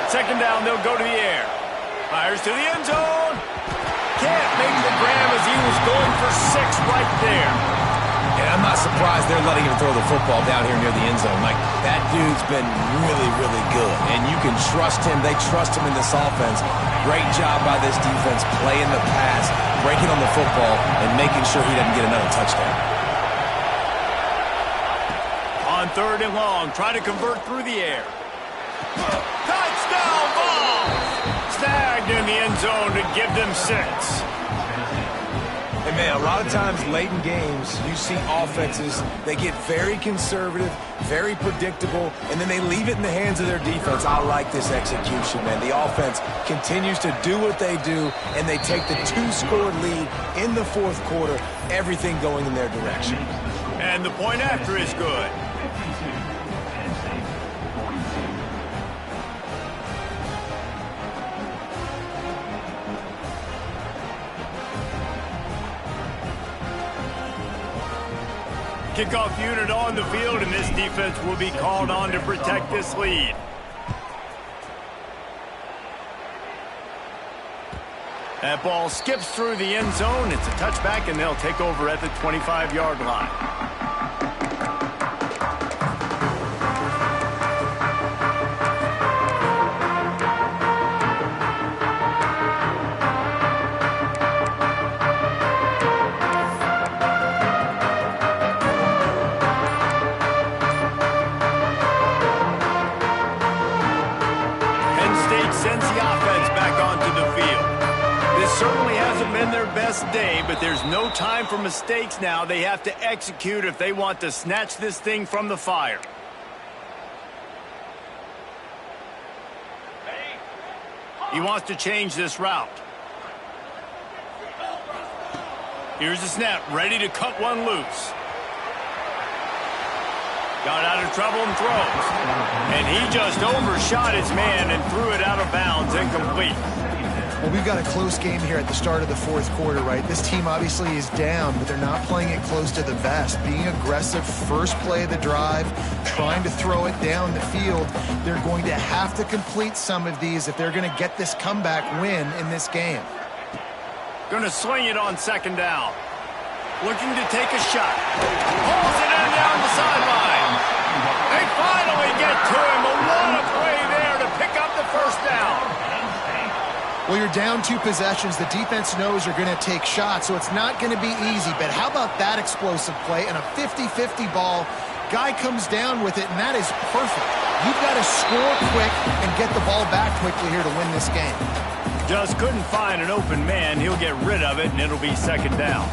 A: Second down, they'll go to the air. Fires to the end zone. Can't make the grab as he was going for 6 right there.
C: And I'm not surprised they're letting him throw the football down here near the end zone. Like, that dude's been really, really good. And you can trust him. They trust him in this offense. Great job by this defense playing the pass, breaking on the football, and making sure he doesn't get another touchdown.
A: On third and long, try to convert through the air. Touchdown ball! Snagged in the end zone to give them 6.
C: And man, a lot of times late in games, you see offenses, they get very conservative, very predictable, and then they leave it in the hands of their defense. I like this execution, man. The offense continues to do what they do, and they take the 2-score lead in the fourth quarter, everything going in their direction.
A: And the point after is good. Kickoff unit on the field, and this defense will be called on to protect this lead. That ball skips through the end zone. It's a touchback, and they'll take over at the 25-yard line. Certainly hasn't been their best day, but there's no time for mistakes now. They have to execute if they want to snatch this thing from the fire. He wants to change this route. Here's the snap, ready to cut one loose. Got out of trouble and throws. And he just overshot his man and threw it out of bounds, incomplete.
B: Well, we've got a close game here at the start of the fourth quarter, right? This team obviously is down, but they're not playing it close to the vest. Being aggressive, first play of the drive, trying to throw it down the field. They're going to have to complete some of these if they're going to get this comeback win in this game.
A: Going to swing it on second down. Looking to take a shot. Pulls it in down the sideline. They finally get to him, but what a play there to pick up the first down.
B: Well, you're down 2 possessions. The defense knows you're going to take shots, so it's not going to be easy. But how about that explosive play and a 50-50 ball? Guy comes down with it, and that is perfect. You've got to score quick and get the ball back quickly here to win this game.
A: Just couldn't find an open man. He'll get rid of it, and it'll be second down.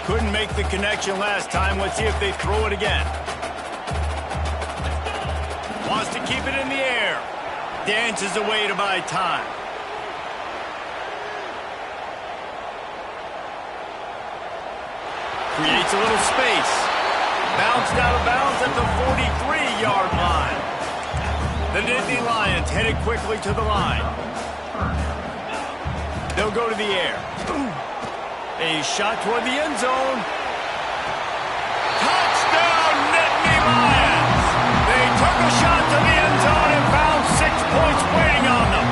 A: Couldn't make the connection last time. Let's see if they throw it again. Wants to keep it in the air. Dances away to buy time. Creates a little space. Bounced out of bounds at the 43-yard line. The Nittany Lions headed quickly to the line. They'll go to the air. A shot toward the end zone. Touchdown, Nittany Lions! They took a shot to the end zone and found 6 points waiting on them.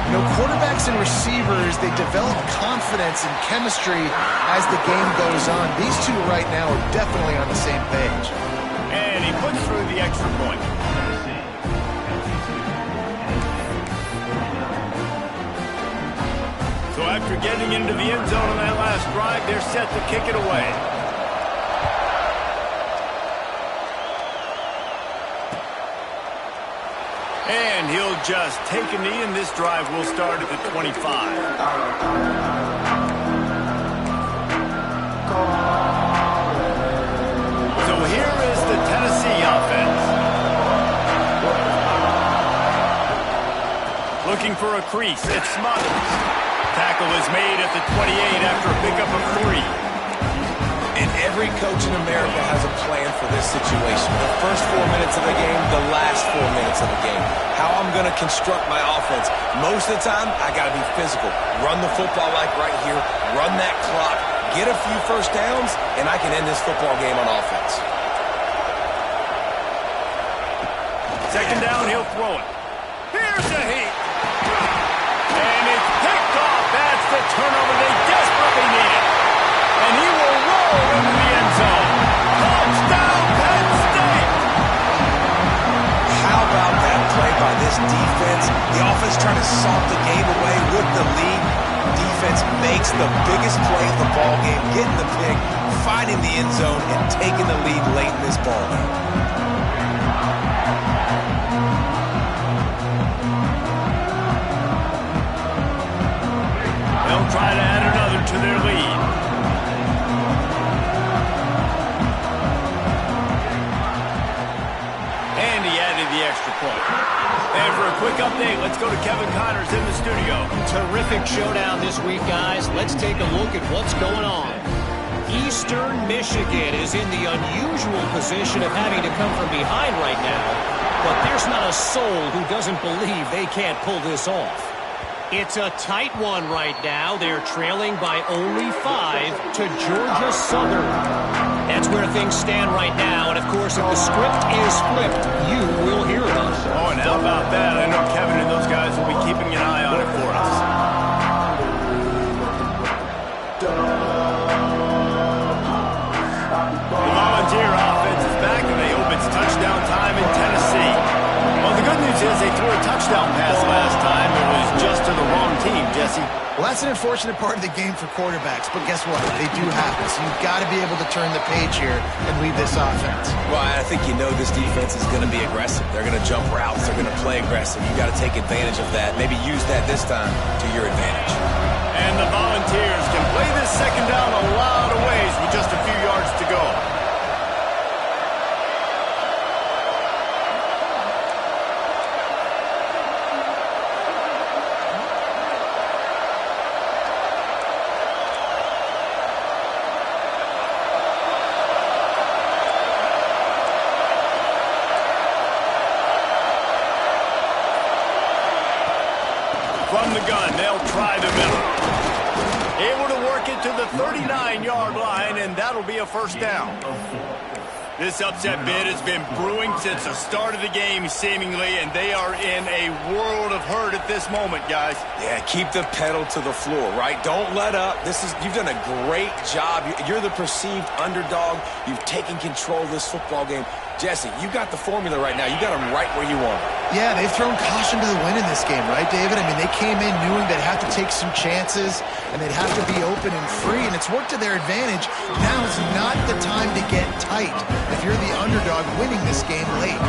B: You know, quarterbacks and receivers, They develop confidence and chemistry as the game goes on. These two right now are definitely on the same page.
A: And he puts through the extra point. So after getting into the end zone on that last drive, they're set to kick it away. And he'll just take a knee, and this drive will start at the 25. So here is the Tennessee offense. Looking for a crease. It's Smothers. Tackle is made at the 28 after a pickup of 3.
C: And every coach in America has a plan for this situation. The first 4 minutes of the game, the last 4 minutes of the game. How I'm going to construct my offense. Most of the time, I got to be physical. Run the football like right here. Run that clock. Get a few first downs, and I can end this football game on offense.
A: Second down, he'll throw it. Here's a heat. And it's picked off. That's the turnover they desperately needed. And he will roll into the end zone. Touchdown, Penn State!
C: How about that play by this defense? The offense trying to salt the game away with the lead. Defense makes the biggest play of the ball game, getting the pick, finding the end zone, and taking the lead late in this ball game.
A: They'll try to add another to their lead. And he added the extra point. And for a quick update, let's go to Kevin Connors in the studio.
D: Terrific showdown this week, guys. Let's take a look at what's going on. Eastern Michigan is in the unusual position of having to come from behind right now, but there's not a soul who doesn't believe they can't pull this off. It's a tight one right now. They're trailing by only 5 to Georgia Southern. That's where things stand right now, and of course, if the script is flipped, you will hear it.
A: Oh, and how about that? I know Kevin and those guys will be keeping an eye on it for us. The Volunteer offense is back, and they hope it's touchdown time in Tennessee. Well, the good news is they threw a touchdown pass last time. It was just to the wrong team, Jesse.
B: Well, that's an unfortunate part of the game for quarterbacks, but guess what? They do happen, so you've got to be able to turn the page here and lead this offense.
C: Well, I think you know this defense is going to be aggressive. They're going to jump routes. They're going to play aggressive. You got to take advantage of that. Maybe use that this time to your advantage.
A: And the Volunteers can play this second down a lot of ways with just a few yards to go. From the gun, they'll try the middle. Able to work it to the 39-yard line, and that'll be a first down. This upset bid has been brewing since the start of the game, seemingly, and they are in a world of hurt at this moment, guys.
C: Yeah, keep the pedal to the floor, right? Don't let up. You've done a great job. You're the perceived underdog. You've taken control of this football game. Jesse, you got the formula right now. You got them right where you want them.
B: Yeah, they've thrown caution to the wind in this game, right, David? I mean, they came in knowing they'd have to take some chances, and they'd have to be open and free, and it's worked to their advantage. Now is not the time to get tight if you're the underdog winning this game late.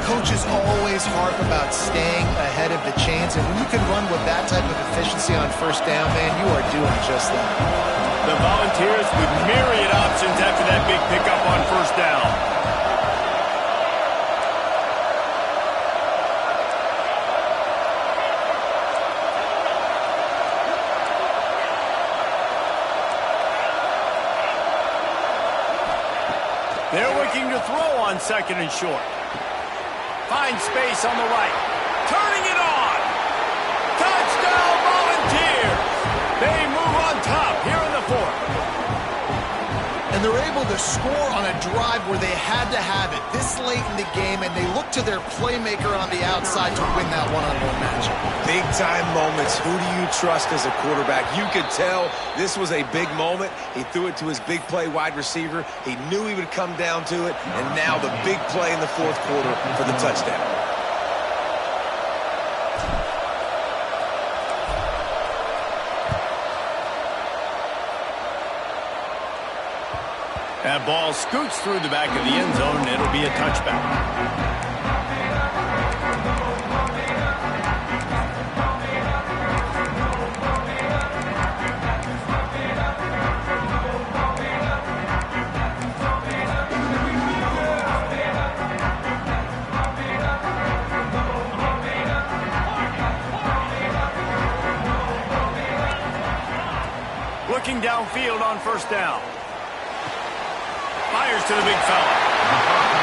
B: Coaches always harp about staying ahead of the chains, and when you can run with that type of efficiency on first down, man, you are doing just that.
A: The Volunteers with myriad options after that big pickup on first down. They're looking to throw on second and short. Finds space on the right. Turning it on. Touchdown, Volunteers. They move on top here in the fourth.
B: And And they're able to score on a drive where they had to have it this late in the game, and they look to their playmaker on the outside to win that one-on-one matchup.
C: Big-time moments. Who do you trust as a quarterback? You could tell this was a big moment. He threw it to his big play wide receiver. He knew he would come down to it, and now the big play in the fourth quarter for the touchdown.
A: That ball scoots through the back of the end zone, and it'll be a touchback. Looking downfield on first down. Fires to the big fella.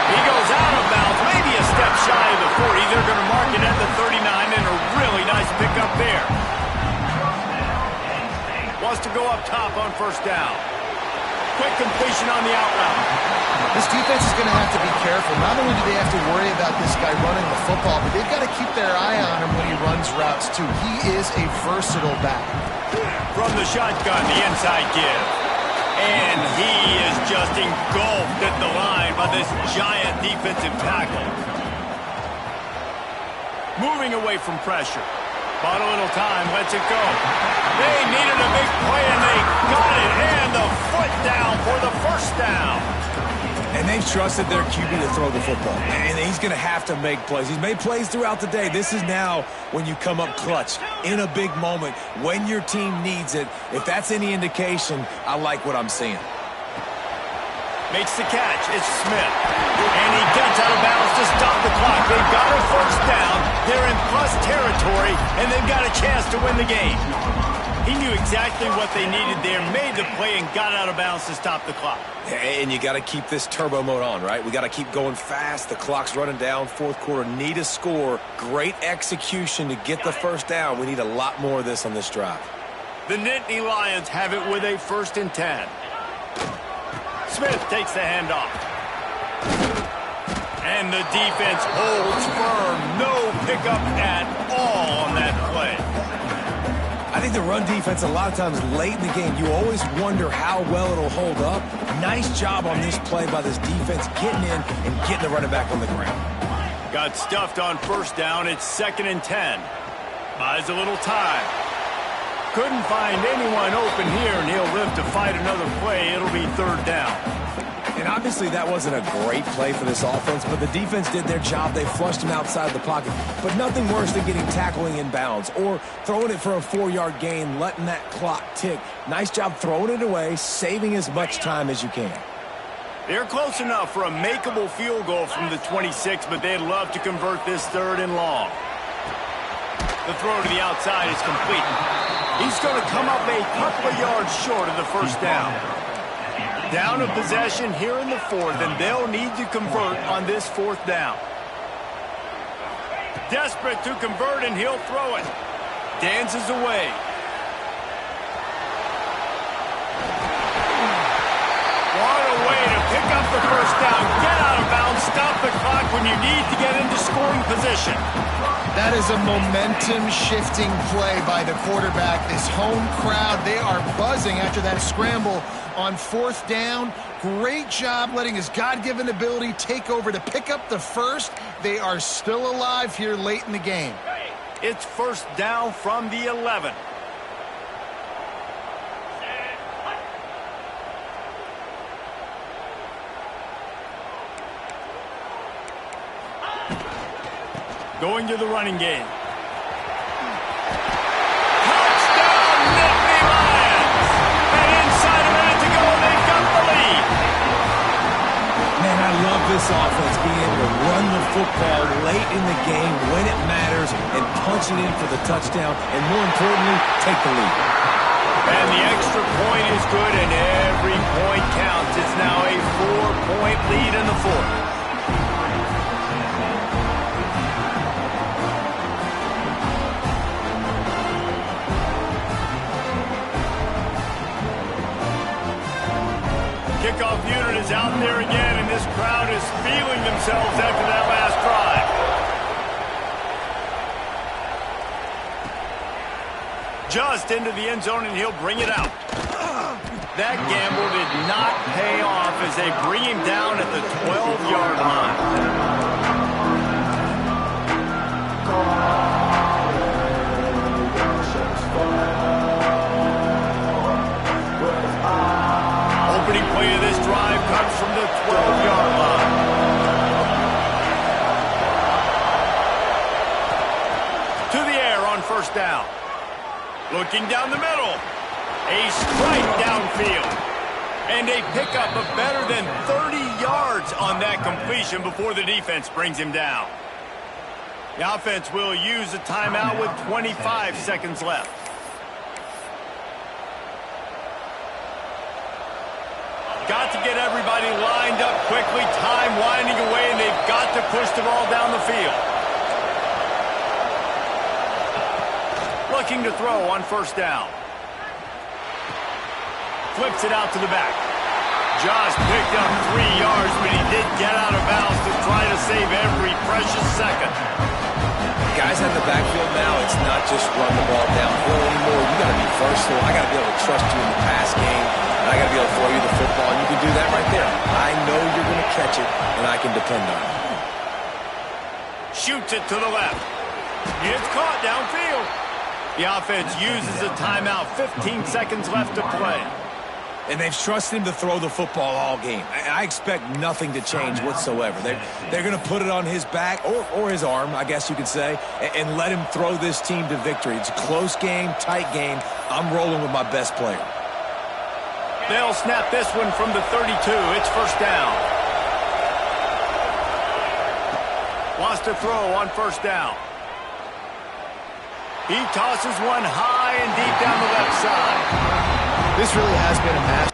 A: He goes out of bounds, maybe a step shy of the 40. They're going to mark it at the 39, and a really nice pickup there. Wants to go up top on first down. Quick completion on the out route.
B: This defense is going to have to be careful. Not only do they have to worry about this guy running the football, but they've got to keep their eye on him when he runs routes, too. He is a versatile back.
A: From the shotgun, the inside give. And he is just engulfed at the line by this giant defensive tackle. Moving away from pressure. Bought a little time, lets it go. They needed a big play, and they got it. And the foot down for the first down.
C: And they've trusted their QB to throw the football. And he's going to have to make plays. He's made plays throughout the day. This is now when you come up clutch in a big moment when your team needs it. If that's any indication, I like what I'm seeing.
A: Makes the catch. It's Smith. And he gets out of bounds to stop the clock. They've got a first down. They're in plus territory, and they've got a chance to win the game. He knew exactly what they needed there, made the play, and got out of bounds to stop the clock.
C: And you got to keep this turbo mode on, right? We got to keep going fast. The clock's running down. Fourth quarter, need a score. Great execution to get the first down. We need a lot more of this on this drive.
A: The Nittany Lions have it with a 1st and 10. Smith takes the handoff. And the defense holds firm. No pickup at all on that play.
C: I think the run defense, a lot of times late in the game, you always wonder how well it'll hold up. Nice job on this play by this defense, getting in and getting the running back on the ground.
A: Got stuffed on first down. It's 2nd and 10. Buys a little time. Couldn't find anyone open here, and he'll live to fight another play. It'll be 3rd down.
C: And obviously that wasn't a great play for this offense, but the defense did their job. They flushed him outside the pocket. But nothing worse than getting tackling in bounds or throwing it for a 4-yard gain, letting that clock tick. Nice job throwing it away, saving as much time as you can.
A: They're close enough for a makeable field goal from the 26, but they'd love to convert this 3rd and long. The throw to the outside is complete. He's going to come up a couple of yards short of the first down. Down a possession here in the 4th, and they'll need to convert on this 4th down. Desperate to convert, and he'll throw it. Dances away. What a way to pick up the first down, get out of bounds, stop the clock when you need to get into scoring position.
B: That is a momentum-shifting play by the quarterback. This home crowd, they are buzzing after that scramble on 4th down. Great job letting his God-given ability take over to pick up the first. They are still alive here late in the game.
A: It's 1st down from the 11. Going to the running game. Touchdown, Nittany Lions! And inside a minute to go, they've got the lead.
C: Man, I love this offense being able to run the football late in the game when it matters and punch it in for the touchdown, and more importantly, take the lead.
A: And the extra point is good, and every point counts. It's now a 4-point lead in the 4th. Kickoff themselves after that last drive. Just into the end zone, and he'll bring it out. That gamble did not pay off as they bring him down at the 12-yard line. Opening play of this drive comes from the 12-yard line. To the air on first down. Looking down the middle. A strike downfield. And a pickup of better than 30 yards on that completion before the defense brings him down. The offense will use a timeout with 25 seconds left. Got to get everybody lined up quickly. Time winding away, and they've got to push the ball down the field. Looking to throw on first down. Flips it out to the back. Just picked up 3 yards, but he did get out of bounds to try to save every precious second.
C: Guys in the backfield now, it's not just run the ball downhill anymore. You got to be versatile. I got to be able to trust you in the pass game, and I got to be able to throw you the football, and you can do that right there. I know you're going to catch it, and I can depend on it.
A: Shoots it to the left. Gets caught downfield. The offense uses a timeout. 15 seconds left to play.
C: And they've trusted him to throw the football all game. I expect nothing to change whatsoever. They're going to put it on his back, or his arm, I guess you could say, and let him throw this team to victory. It's a close game, tight game. I'm rolling with my best player.
A: They'll snap this one from the 32. It's first down. Wants to throw on first down. He tosses one high and deep down the left side.
B: This really has been a match.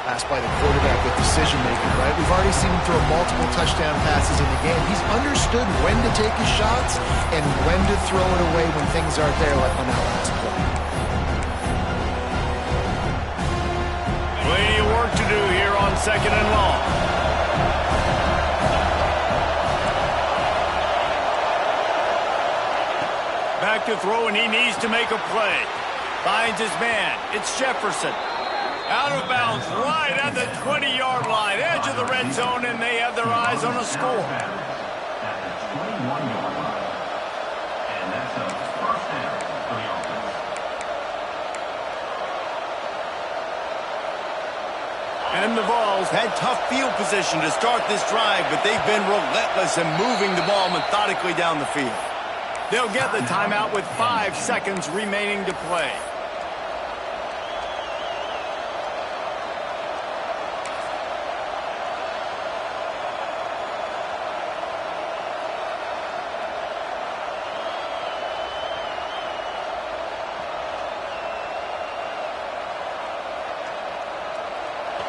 B: Pass by the quarterback with decision-making, right? We've already seen him throw multiple touchdown passes in the game. He's understood when to take his shots and when to throw it away when things aren't there, like on that last play.
A: Plenty of work to do here on second and long. Back to throw, and he needs to make a play. Finds his man. It's Jefferson. Out of bounds, right at the 20-yard line, edge of the red zone, and they have their eyes on a score.
E: At the 21-yard line. And that's a first down for the offense.
A: And the Vols had tough field position to start this drive, but they've been relentless in moving the ball methodically down the field. They'll get the timeout with 5 seconds remaining to play.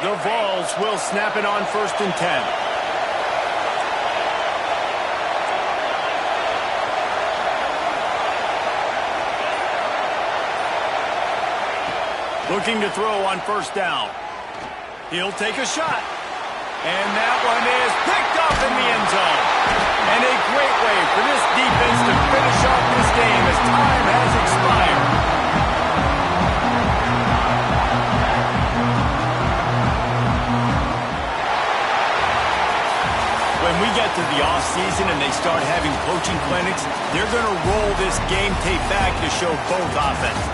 A: The Vols will snap it on first and 10. Looking to throw on first down. He'll take a shot. And that one is picked up in the end zone. And a great way for this defense to finish off this game as time has expired. When we get to the offseason and they start having coaching clinics, they're going to roll this game tape back to show both offenses.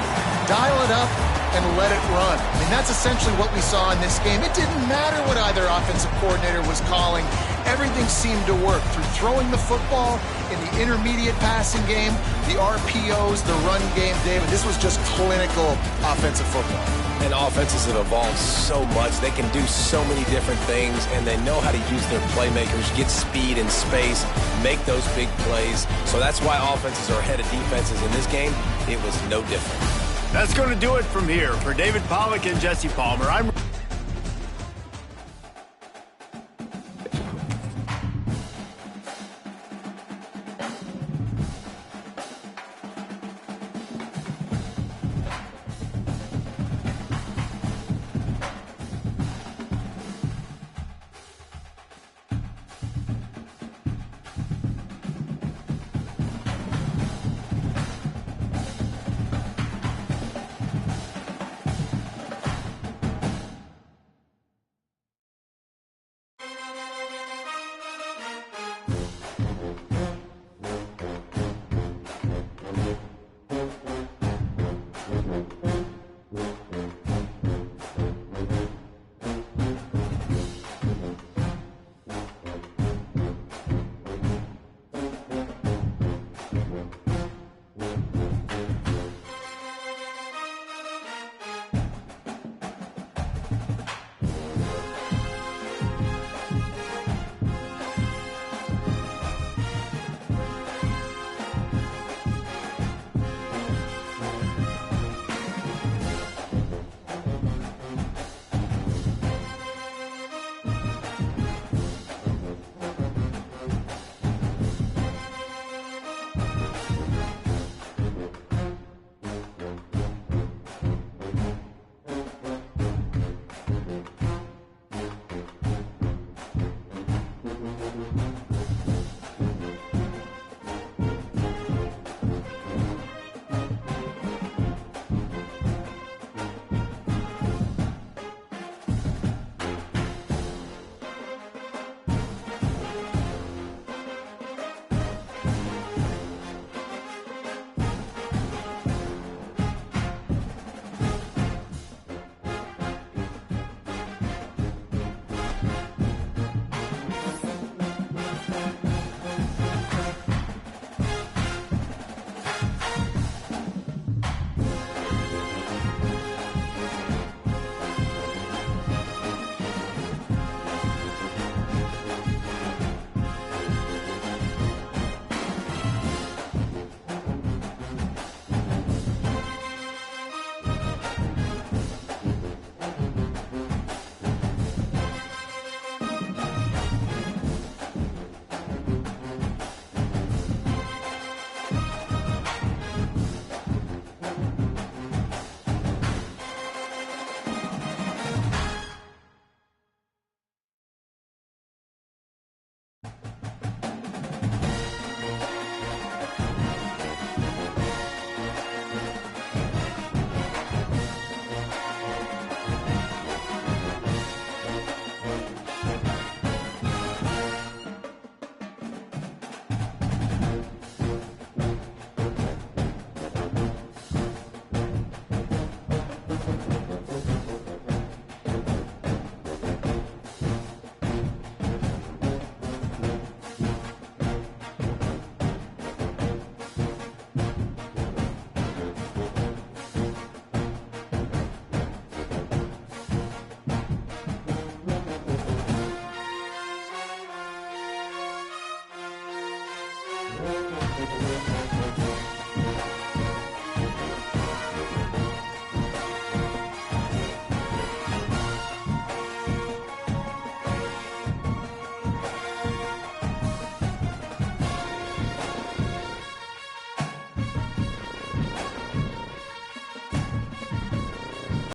B: Dial it up and let it run. I mean, that's essentially what we saw in this game. It didn't matter what either offensive coordinator was calling. everything seemed to work through throwing the football in the intermediate passing game, the RPOs, the run game. David, this was just clinical offensive football.
C: And offenses have evolved so much. They can do so many different things, and they know how to use their playmakers, get speed and space, make those big plays. So that's why offenses are ahead of defenses in this game. It was no different.
A: That's going to do it from here. For David Pollack and Jesse Palmer, I'm...
F: Thank you.